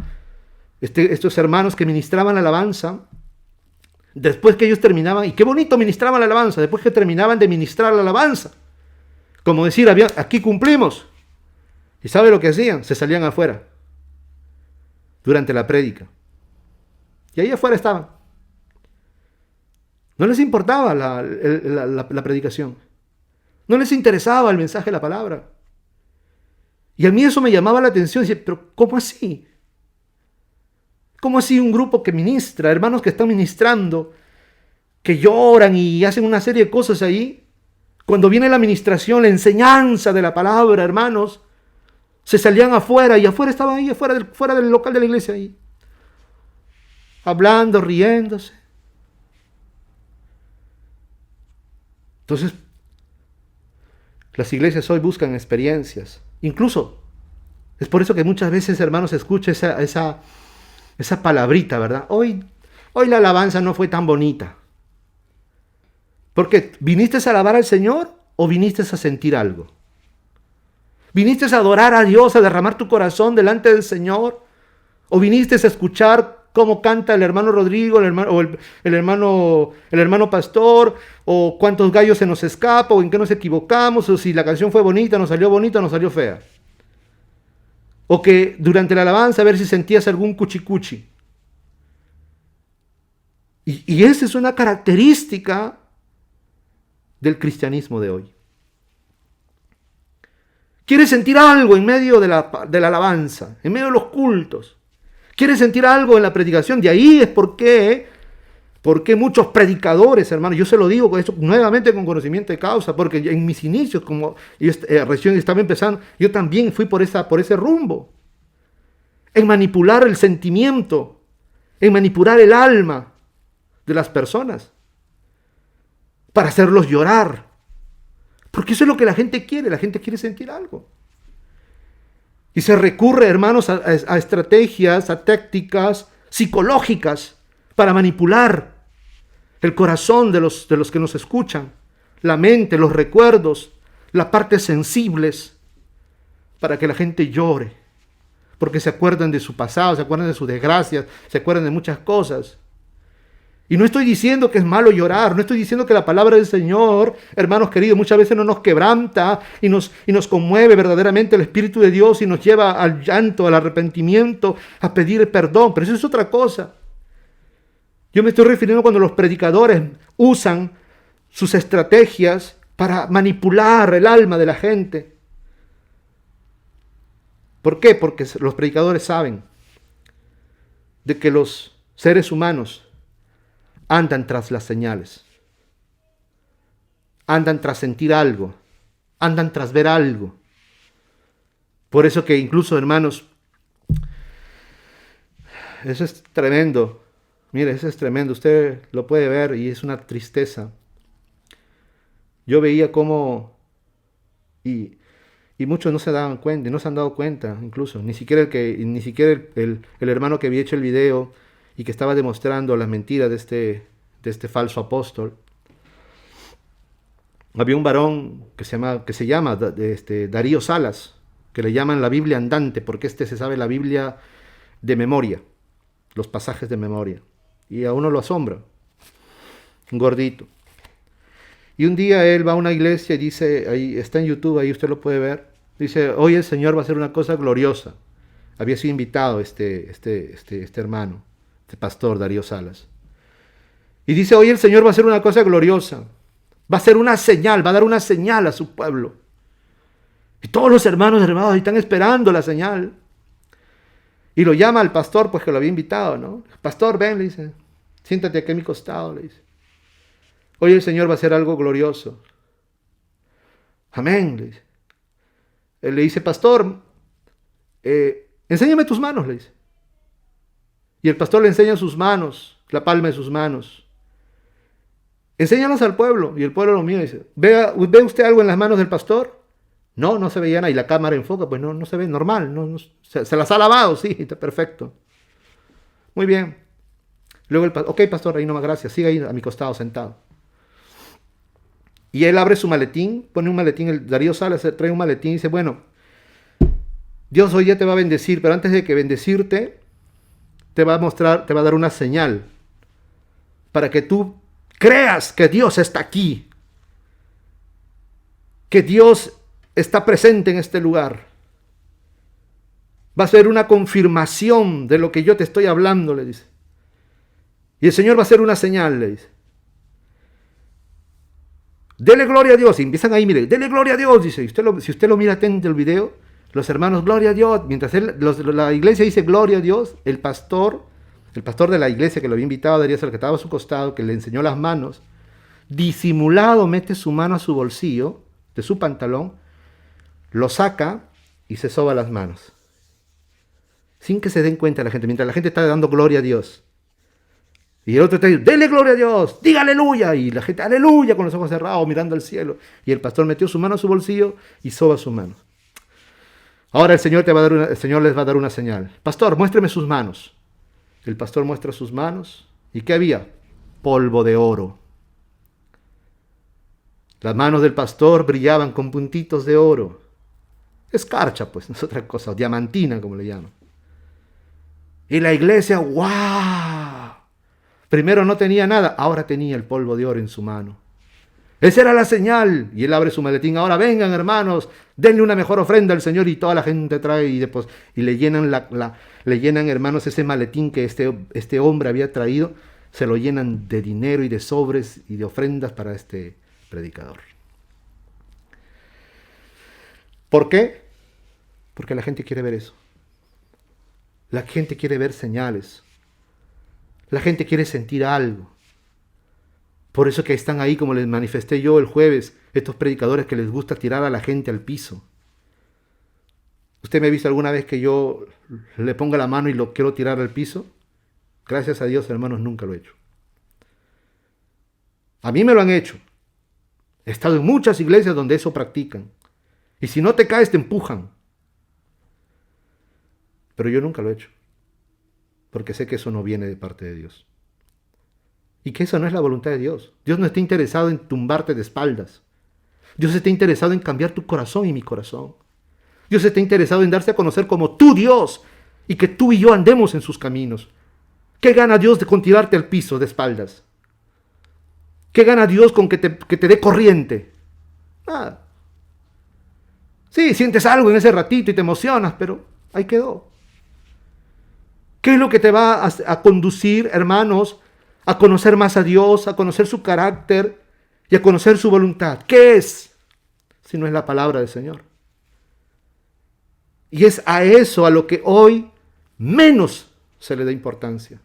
estos hermanos que ministraban la alabanza, después que ellos terminaban, y qué bonito ministraban la alabanza, después que terminaban de ministrar la alabanza, como decir, aquí cumplimos. ¿Y sabe lo que hacían? Se salían afuera, durante la prédica. Y ahí afuera estaban. No les importaba la predicación. No les interesaba el mensaje de la palabra. Y a mí eso me llamaba la atención. Dice, pero ¿cómo así? ¿Cómo así un grupo que ministra, hermanos que están ministrando, que lloran y hacen una serie de cosas ahí? Cuando viene la ministración, la enseñanza de la palabra, hermanos, se salían afuera y afuera estaban ahí, fuera del local de la iglesia ahí, hablando, riéndose. Entonces, las iglesias hoy buscan experiencias. Incluso, es por eso que muchas veces, hermanos, se escucha esa palabrita, ¿verdad? Hoy la alabanza no fue tan bonita. Porque ¿viniste a alabar al Señor o viniste a sentir algo? ¿Viniste a adorar a Dios, a derramar tu corazón delante del Señor? ¿O viniste a escuchar cómo canta el hermano Rodrigo, el hermano pastor, o cuántos gallos se nos escapa, o en qué nos equivocamos, o si la canción fue bonita, nos salió fea? O que durante la alabanza a ver si sentías algún cuchicuchi. Y esa es una característica del cristianismo de hoy. Quiere sentir algo en medio de la alabanza, en medio de los cultos. Quiere sentir algo en la predicación. De ahí es porque muchos predicadores, hermanos, yo se lo digo con esto nuevamente con conocimiento de causa, porque en mis inicios, como yo recién estaba empezando, yo también fui por ese rumbo. En manipular el sentimiento, en manipular el alma de las personas, para hacerlos llorar. Porque eso es lo que la gente quiere sentir algo. Y se recurre, hermanos, a estrategias, a tácticas psicológicas para manipular el corazón de los que nos escuchan, la mente, los recuerdos, las partes sensibles, para que la gente llore, porque se acuerdan de su pasado, se acuerdan de sus desgracias, se acuerdan de muchas cosas. Y no estoy diciendo que es malo llorar, no estoy diciendo que la palabra del Señor, hermanos queridos, muchas veces no nos quebranta y nos conmueve verdaderamente el Espíritu de Dios y nos lleva al llanto, al arrepentimiento, a pedir perdón, pero eso es otra cosa. Yo me estoy refiriendo cuando los predicadores usan sus estrategias para manipular el alma de la gente. ¿Por qué? Porque los predicadores saben de que los seres humanos andan tras las señales, andan tras sentir algo, andan tras ver algo. Por eso que incluso, hermanos, eso es tremendo. Mire, eso es tremendo. Usted lo puede ver y es una tristeza. Yo veía cómo, y muchos no se daban cuenta, no se han dado cuenta, incluso, ni siquiera el hermano que había hecho el video y que estaba demostrando las mentiras de este falso apóstol. Había un varón que se llama Darío Salas, que le llaman la Biblia andante, porque se sabe la Biblia de memoria, los pasajes de memoria. Y a uno lo asombra, un gordito. Y un día él va a una iglesia y dice, ahí está en YouTube, ahí usted lo puede ver, dice, hoy el Señor va a hacer una cosa gloriosa. Había sido invitado este hermano, este pastor Darío Salas. Y dice, hoy el Señor va a hacer una cosa gloriosa. Va a hacer una señal, va a dar una señal a su pueblo. Y todos los hermanos están esperando la señal. Y lo llama al pastor, pues que lo había invitado, ¿no? Pastor, ven, le dice, siéntate aquí a mi costado, le dice. Hoy el Señor va a hacer algo glorioso. Amén, le dice. Él le dice, pastor, enséñame tus manos, le dice. Y el pastor le enseña sus manos, la palma de sus manos. Enséñanos al pueblo. Y el pueblo lo mira y dice, ¿Ve usted algo en las manos del pastor? No se veía nada. Y la cámara enfoca, pues no se ve, normal. Se las ha lavado, sí, está perfecto. Muy bien. Luego el pastor, ok, pastor, ahí nomás, gracias. Siga ahí a mi costado sentado. Y él abre su maletín, pone un maletín, el Darío Salas trae un maletín y dice, bueno, Dios hoy ya te va a bendecir, pero antes de que bendecirte, te va a dar una señal para que tú creas que Dios está aquí, que Dios está presente en este lugar. Va a ser una confirmación de lo que yo te estoy hablando, le dice. Y el Señor va a hacer una señal, le dice. Dele gloria a Dios. Y empiezan ahí, mire, dele gloria a Dios, dice. Si usted lo mira atento el video, los hermanos, gloria a Dios. Mientras la iglesia dice gloria a Dios, el pastor de la iglesia que lo había invitado, Darío Salas, que estaba a su costado, que le enseñó las manos, disimulado mete su mano a su bolsillo de su pantalón, lo saca y se soba las manos. Sin que se den cuenta la gente, mientras la gente está dando gloria a Dios. Y el otro está diciendo, dele gloria a Dios, diga aleluya. Y la gente, aleluya, con los ojos cerrados, mirando al cielo. Y el pastor metió su mano a su bolsillo y soba su mano. Ahora el Señor les va a dar una señal. Pastor, muéstreme sus manos. El pastor muestra sus manos. ¿Y qué había? Polvo de oro. Las manos del pastor brillaban con puntitos de oro. Escarcha, pues, no es otra cosa, diamantina, como le llaman. Y la iglesia, ¡wow! Primero no tenía nada, ahora tenía el polvo de oro en su mano. Esa era la señal. Y él abre su maletín. Ahora vengan, hermanos, denle una mejor ofrenda al Señor. Y toda la gente trae y le llenan, hermanos, ese maletín que este hombre había traído. se lo llenan de dinero y de sobres y de ofrendas para este predicador. ¿Por qué? Porque la gente quiere ver eso. La gente quiere ver señales. La gente quiere sentir algo. Por eso que están ahí, como les manifesté yo el jueves, estos predicadores que les gusta tirar a la gente al piso. ¿Usted me ha visto alguna vez que yo le ponga la mano y lo quiero tirar al piso? Gracias a Dios, hermanos, nunca lo he hecho. A mí me lo han hecho. He estado en muchas iglesias donde eso practican. Y si no te caes, te empujan. Pero yo nunca lo he hecho. Porque sé que eso no viene de parte de Dios. Y que esa no es la voluntad de Dios. Dios no está interesado en tumbarte de espaldas. Dios está interesado en cambiar tu corazón y mi corazón. Dios está interesado en darse a conocer como tu Dios y que tú y yo andemos en sus caminos. ¿Qué gana Dios con tirarte al piso de espaldas? ¿Qué gana Dios con que te dé corriente? Nada. Sí, sientes algo en ese ratito y te emocionas, pero ahí quedó. ¿Qué es lo que te va a conducir, hermanos, a conocer más a Dios, a conocer su carácter y a conocer su voluntad? ¿Qué es? Si no es la palabra del Señor. Y es a eso a lo que hoy menos se le da importancia.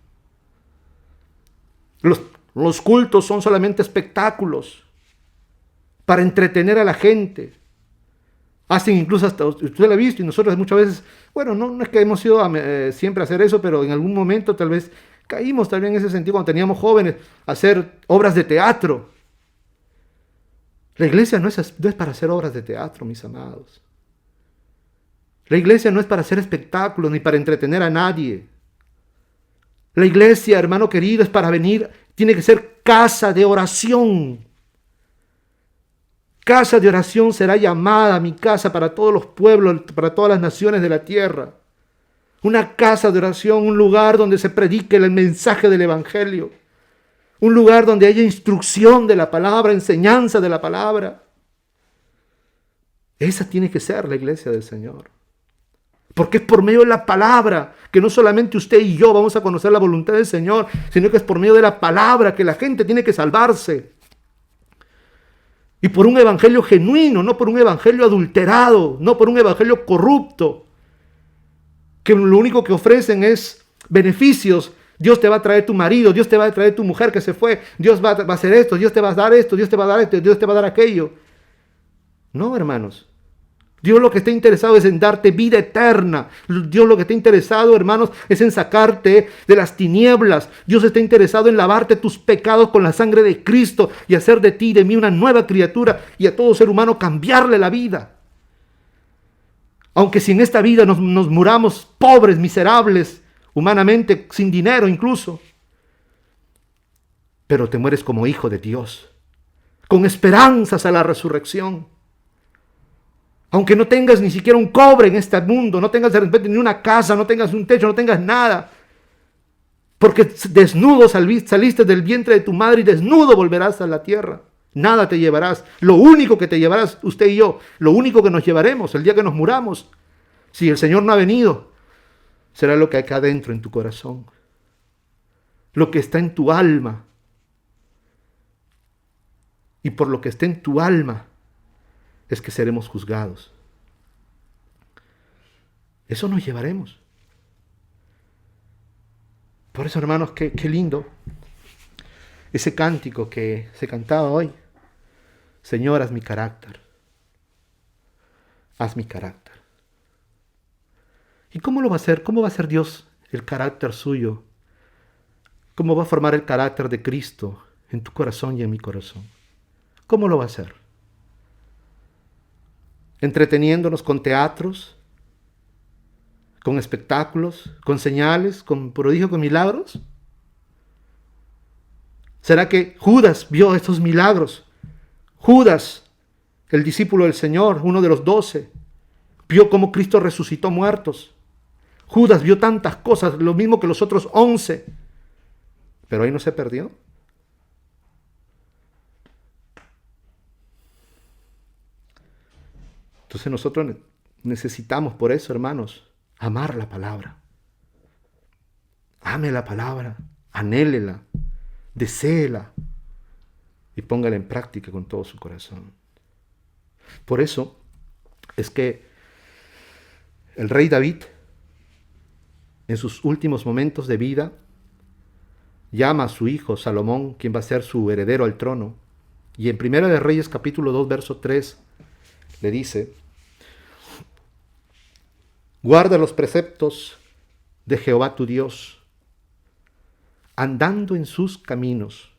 Los cultos son solamente espectáculos para entretener a la gente. Hacen incluso hasta, usted lo ha visto y nosotros muchas veces, bueno, no es que hemos ido siempre a hacer eso, pero en algún momento tal vez caímos también en ese sentido cuando teníamos jóvenes a hacer obras de teatro. La iglesia no es para hacer obras de teatro, mis amados. La iglesia no es para hacer espectáculos ni para entretener a nadie. La iglesia, hermano querido, es para venir, tiene que ser casa de oración. Casa de oración será llamada mi casa para todos los pueblos, para todas las naciones de la tierra. Una casa de oración, un lugar donde se predique el mensaje del evangelio. Un lugar donde haya instrucción de la palabra, enseñanza de la palabra. Esa tiene que ser la iglesia del Señor. Porque es por medio de la palabra que no solamente usted y yo vamos a conocer la voluntad del Señor, sino que es por medio de la palabra que la gente tiene que salvarse. Y por un evangelio genuino, no por un evangelio adulterado, no por un evangelio corrupto, que lo único que ofrecen es beneficios. Dios te va a traer tu marido, Dios te va a traer tu mujer que se fue, Dios va a hacer esto, Dios te va a dar esto, Dios te va a dar esto, Dios te va a dar aquello. No, hermanos. Dios lo que está interesado es en darte vida eterna. Dios lo que está interesado, hermanos, es en sacarte de las tinieblas. Dios está interesado en lavarte tus pecados con la sangre de Cristo y hacer de ti y de mí una nueva criatura y a todo ser humano cambiarle la vida. Aunque si en esta vida nos muramos pobres, miserables, humanamente, sin dinero incluso, pero te mueres como hijo de Dios, con esperanzas a la resurrección. Aunque no tengas ni siquiera un cobre en este mundo, no tengas de repente ni una casa, no tengas un techo, no tengas nada. Porque desnudo saliste del vientre de tu madre y desnudo volverás a la tierra. Nada te llevarás. Lo único que te llevarás, usted y yo, lo único que nos llevaremos el día que nos muramos, si el Señor no ha venido, será lo que hay acá adentro en tu corazón. Lo que está en tu alma. Y por lo que está en tu alma, es que seremos juzgados. Eso nos llevaremos. Por eso, hermanos, qué lindo ese cántico que se cantaba hoy. Señor, haz mi carácter. Haz mi carácter. ¿Y cómo lo va a hacer? ¿Cómo va a ser Dios el carácter suyo? ¿Cómo va a formar el carácter de Cristo en tu corazón y en mi corazón? ¿Cómo lo va a hacer? Entreteniéndonos con teatros, con espectáculos, con señales, con prodigios, con milagros. ¿Será que Judas vio estos milagros? Judas, el discípulo del Señor, uno de los 12, vio cómo Cristo resucitó muertos. Judas vio tantas cosas, lo mismo que los otros 11, pero ahí no se perdió. Entonces nosotros necesitamos por eso, hermanos, amar la palabra. Ame la palabra, anhélela. deséela y póngala en práctica con todo su corazón. Por eso es que el rey David, en sus últimos momentos de vida, llama a su hijo Salomón, quien va a ser su heredero al trono. Y en Primera de Reyes, capítulo 2, verso 3, le dice: guarda los preceptos de Jehová tu Dios, andando en sus caminos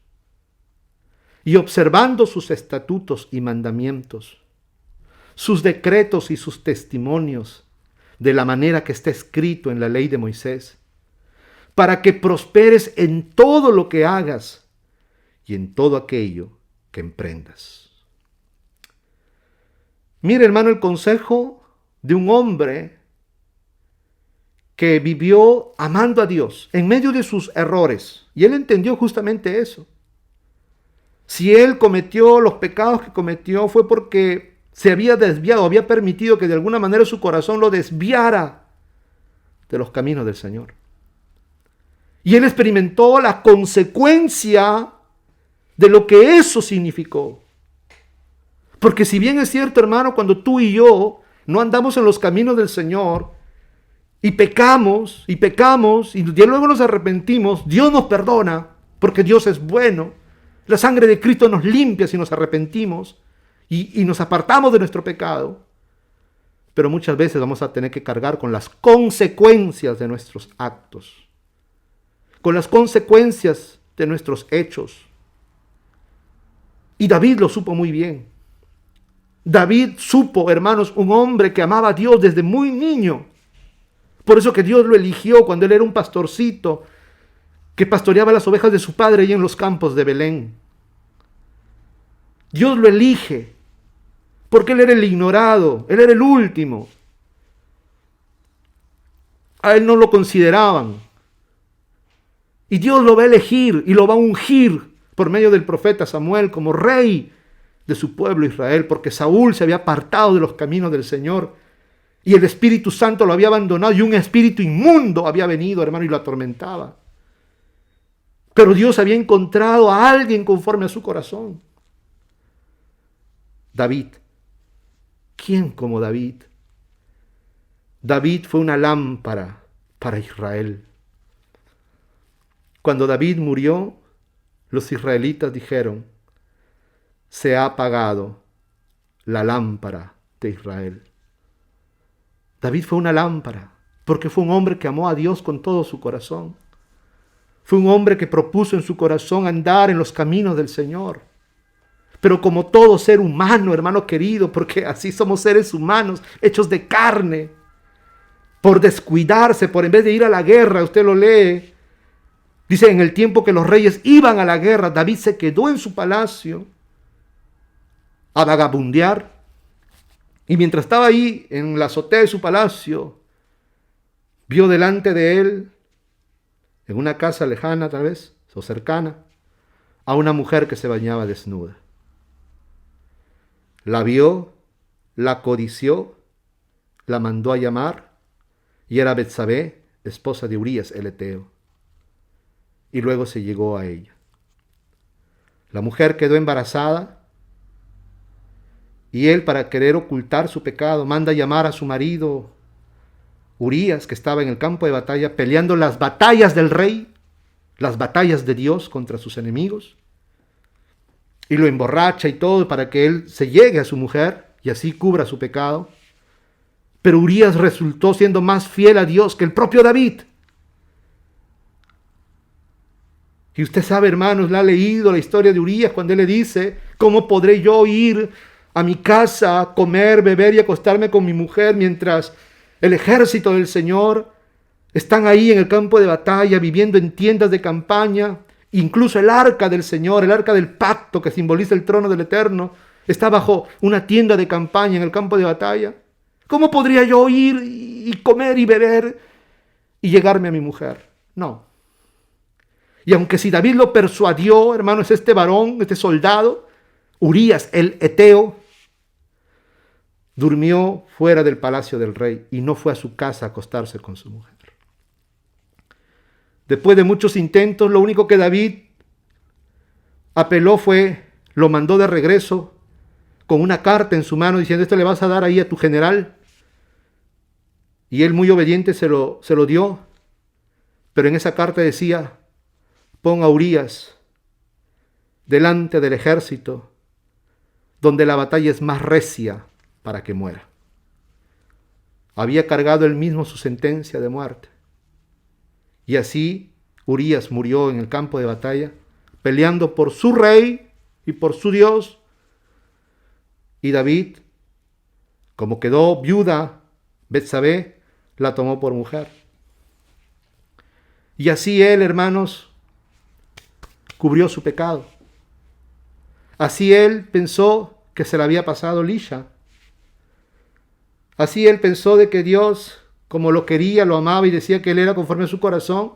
y observando sus estatutos y mandamientos, sus decretos y sus testimonios, de la manera que está escrito en la ley de Moisés, para que prosperes en todo lo que hagas y en todo aquello que emprendas. Mire, hermano, el consejo de un hombre que vivió amando a Dios en medio de sus errores. Y él entendió justamente eso. Si él cometió los pecados que cometió, fue porque se había desviado, había permitido que de alguna manera su corazón lo desviara de los caminos del Señor. Y él experimentó la consecuencia de lo que eso significó. Porque si bien es cierto, hermano, cuando tú y yo no andamos en los caminos del Señor y pecamos y luego nos arrepentimos, Dios nos perdona porque Dios es bueno. La sangre de Cristo nos limpia si nos arrepentimos y nos apartamos de nuestro pecado. Pero muchas veces vamos a tener que cargar con las consecuencias de nuestros actos, con las consecuencias de nuestros hechos. Y David lo supo muy bien. David supo, hermanos, un hombre que amaba a Dios desde muy niño. Por eso que Dios lo eligió cuando él era un pastorcito que pastoreaba las ovejas de su padre ahí en los campos de Belén. Dios lo elige porque él era el ignorado, él era el último. A él no lo consideraban. Y Dios lo va a elegir y lo va a ungir por medio del profeta Samuel como rey de su pueblo Israel, porque Saúl se había apartado de los caminos del Señor y el Espíritu Santo lo había abandonado y un espíritu inmundo había venido, hermano, y lo atormentaba. Pero Dios había encontrado a alguien conforme a su corazón. David. ¿Quién como David? David fue una lámpara para Israel. Cuando David murió, los israelitas dijeron: se ha apagado la lámpara de Israel. David fue una lámpara porque fue un hombre que amó a Dios con todo su corazón. Fue un hombre que propuso en su corazón andar en los caminos del Señor. Pero como todo ser humano, hermano querido, porque así somos seres humanos, hechos de carne, por descuidarse, por en vez de ir a la guerra, usted lo lee, dice: en el tiempo que los reyes iban a la guerra, David se quedó en su palacio a vagabundear. Y mientras estaba ahí en la azotea de su palacio, vio delante de él, en una casa lejana tal vez, o cercana, a una mujer que se bañaba desnuda. La vio, la codició, la mandó a llamar, y era Betsabé, esposa de Urías el Eteo. Y luego se llegó a ella. La mujer quedó embarazada, y él, para querer ocultar su pecado, manda llamar a su marido Urías, que estaba en el campo de batalla, peleando las batallas del rey, las batallas de Dios contra sus enemigos, y lo emborracha y todo para que él se llegue a su mujer y así cubra su pecado. Pero Urías resultó siendo más fiel a Dios que el propio David. Y usted sabe, hermanos, le ha leído la historia de Urías cuando él le dice: ¿cómo podré yo ir a mi casa, comer, beber y acostarme con mi mujer mientras el ejército del Señor están ahí en el campo de batalla, viviendo en tiendas de campaña? Incluso el arca del Señor, el arca del pacto que simboliza el trono del Eterno, está bajo una tienda de campaña en el campo de batalla. ¿Cómo podría yo ir y comer y beber y llegarme a mi mujer? No. Y aunque si David lo persuadió, hermanos, este varón, este soldado, Urías el Eteo, durmió fuera del palacio del rey y no fue a su casa a acostarse con su mujer. Después de muchos intentos, lo único que David apeló lo mandó de regreso con una carta en su mano diciendo: esto le vas a dar ahí a tu general. Y él, muy obediente, se lo dio. Pero en esa carta decía: pon a Urías delante del ejército, donde la batalla es más recia, para que muera. Había cargado él mismo su sentencia de muerte. Y así Urías murió en el campo de batalla, peleando por su rey y por su Dios. Y David, como quedó viuda Betsabé, la tomó por mujer. Y así él, hermanos, cubrió su pecado. Así él pensó que se le había pasado lisha. Así él pensó de que Dios, como lo quería, lo amaba y decía que él era conforme a su corazón,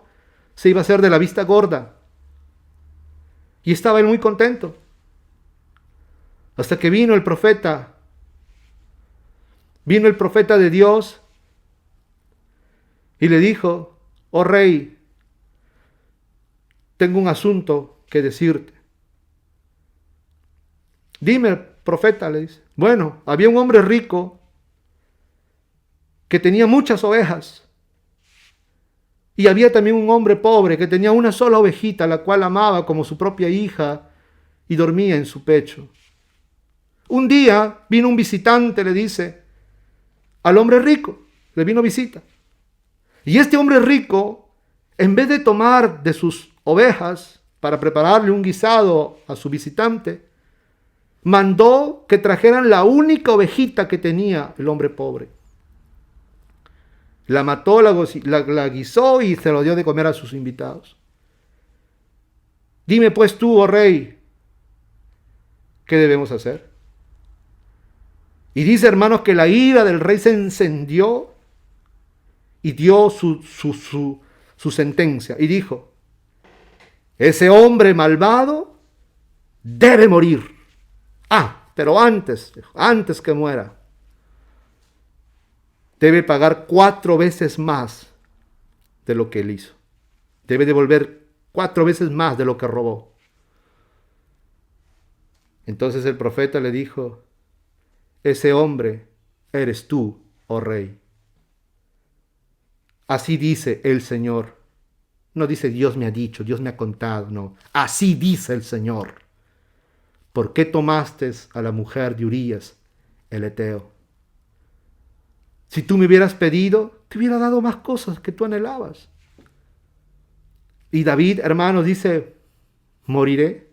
se iba a hacer de la vista gorda. Y estaba él muy contento. Hasta que vino el profeta de Dios y le dijo: oh rey, tengo un asunto que decirte. Dime, profeta, le dice. Bueno, había un hombre rico que tenía muchas ovejas. Y había también un hombre pobre que tenía una sola ovejita, la cual amaba como su propia hija y dormía en su pecho. Un día vino un visitante, le dice, al hombre rico, le vino visita. Y este hombre rico, en vez de tomar de sus ovejas para prepararle un guisado a su visitante, mandó que trajeran la única ovejita que tenía el hombre pobre. La mató, la guisó y se lo dio de comer a sus invitados. Dime pues tú, oh rey, ¿qué debemos hacer? Y dice, hermanos, que la ira del rey se encendió y dio su sentencia. Y dijo: ese hombre malvado debe morir. Pero antes que muera, debe pagar 4 veces más de lo que él hizo. Debe devolver 4 veces más de lo que robó. Entonces el profeta le dijo: ese hombre eres tú, oh rey. Así dice el Señor. No dice Dios me ha dicho, Dios me ha contado, no. Así dice el Señor. ¿Por qué tomaste a la mujer de Urías, el heteo? Si tú me hubieras pedido, te hubiera dado más cosas que tú anhelabas. Y David, hermanos, dice: ¿moriré?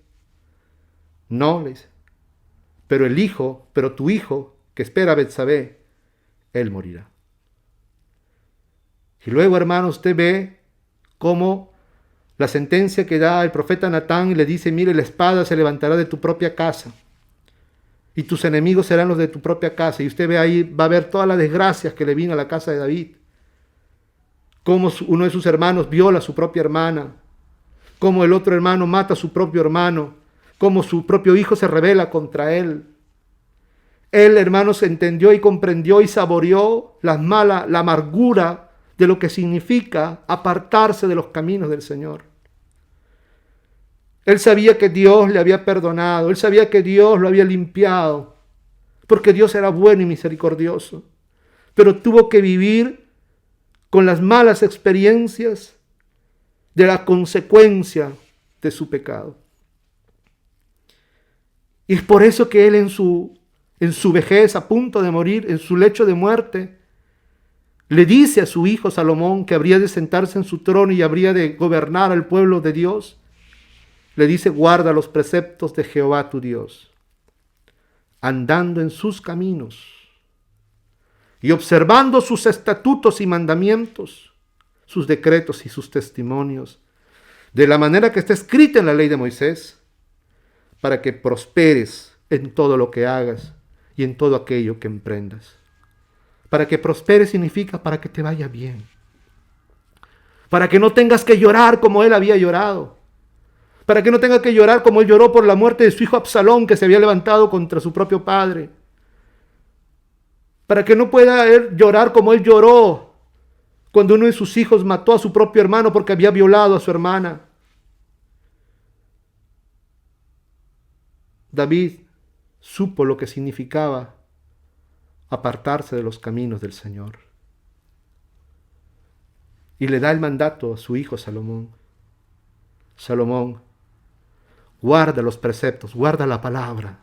No, le dice. Pero tu hijo, que espera a Betsabé, él morirá. Y luego, hermanos, usted ve cómo la sentencia que da el profeta Natán le dice: mire, la espada se levantará de tu propia casa y tus enemigos serán los de tu propia casa. Y usted ve ahí, va a ver todas las desgracias que le vino a la casa de David. Cómo uno de sus hermanos viola a su propia hermana, cómo el otro hermano mata a su propio hermano, cómo su propio hijo se rebela contra él. Él, hermanos, entendió y comprendió y saboreó la amargura de lo que significa apartarse de los caminos del Señor. Él sabía que Dios le había perdonado, él sabía que Dios lo había limpiado, porque Dios era bueno y misericordioso, pero tuvo que vivir con las malas experiencias de la consecuencia de su pecado. Y es por eso que él en su vejez, a punto de morir, en su lecho de muerte, le dice a su hijo Salomón que habría de sentarse en su trono y habría de gobernar al pueblo de Dios. Le dice: guarda los preceptos de Jehová tu Dios, andando en sus caminos y observando sus estatutos y mandamientos, sus decretos y sus testimonios, de la manera que está escrita en la ley de Moisés, para que prosperes en todo lo que hagas y en todo aquello que emprendas. Para que prosperes significa para que te vaya bien. Para que no tengas que llorar como él había llorado. Para que no tenga que llorar como él lloró por la muerte de su hijo Absalón, que se había levantado contra su propio padre. Para que no pueda él llorar como él lloró cuando uno de sus hijos mató a su propio hermano porque había violado a su hermana. David supo lo que significaba apartarse de los caminos del Señor. Y le da el mandato a su hijo Salomón. Salomón, guarda los preceptos, guarda la palabra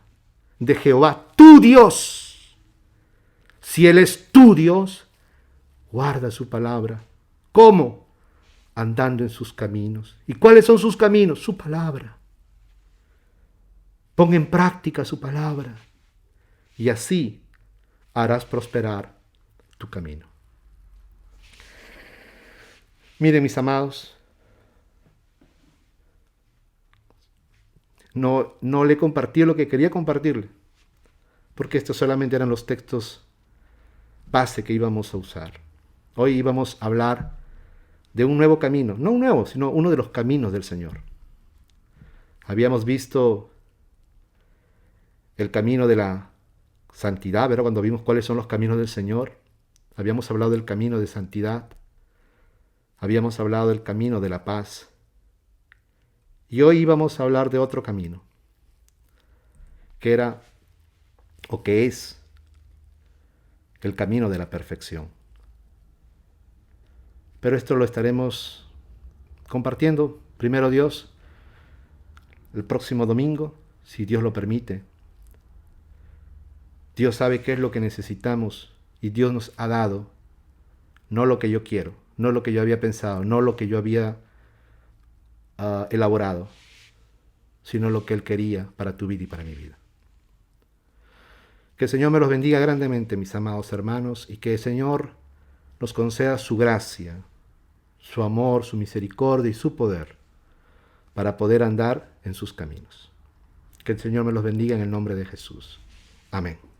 de Jehová, tu Dios. Si Él es tu Dios, guarda su palabra. ¿Cómo? Andando en sus caminos. ¿Y cuáles son sus caminos? Su palabra. Pon en práctica su palabra y así harás prosperar tu camino. Miren, mis amados, no le compartí lo que quería compartirle, porque estos solamente eran los textos base que íbamos a usar. Hoy íbamos a hablar de un nuevo camino, no un nuevo, sino uno de los caminos del Señor. Habíamos visto el camino de la santidad, ¿verdad? Cuando vimos cuáles son los caminos del Señor, habíamos hablado del camino de santidad, habíamos hablado del camino de la paz, y hoy íbamos a hablar de otro camino, que era, o que es, el camino de la perfección. Pero esto lo estaremos compartiendo, primero Dios, el próximo domingo, si Dios lo permite. Dios sabe qué es lo que necesitamos y Dios nos ha dado, no lo que yo quiero, no lo que yo había pensado, no lo que yo había elaborado, sino lo que Él quería para tu vida y para mi vida. Que el Señor me los bendiga grandemente, mis amados hermanos, y que el Señor nos conceda su gracia, su amor, su misericordia y su poder para poder andar en sus caminos. Que el Señor me los bendiga en el nombre de Jesús. Amén.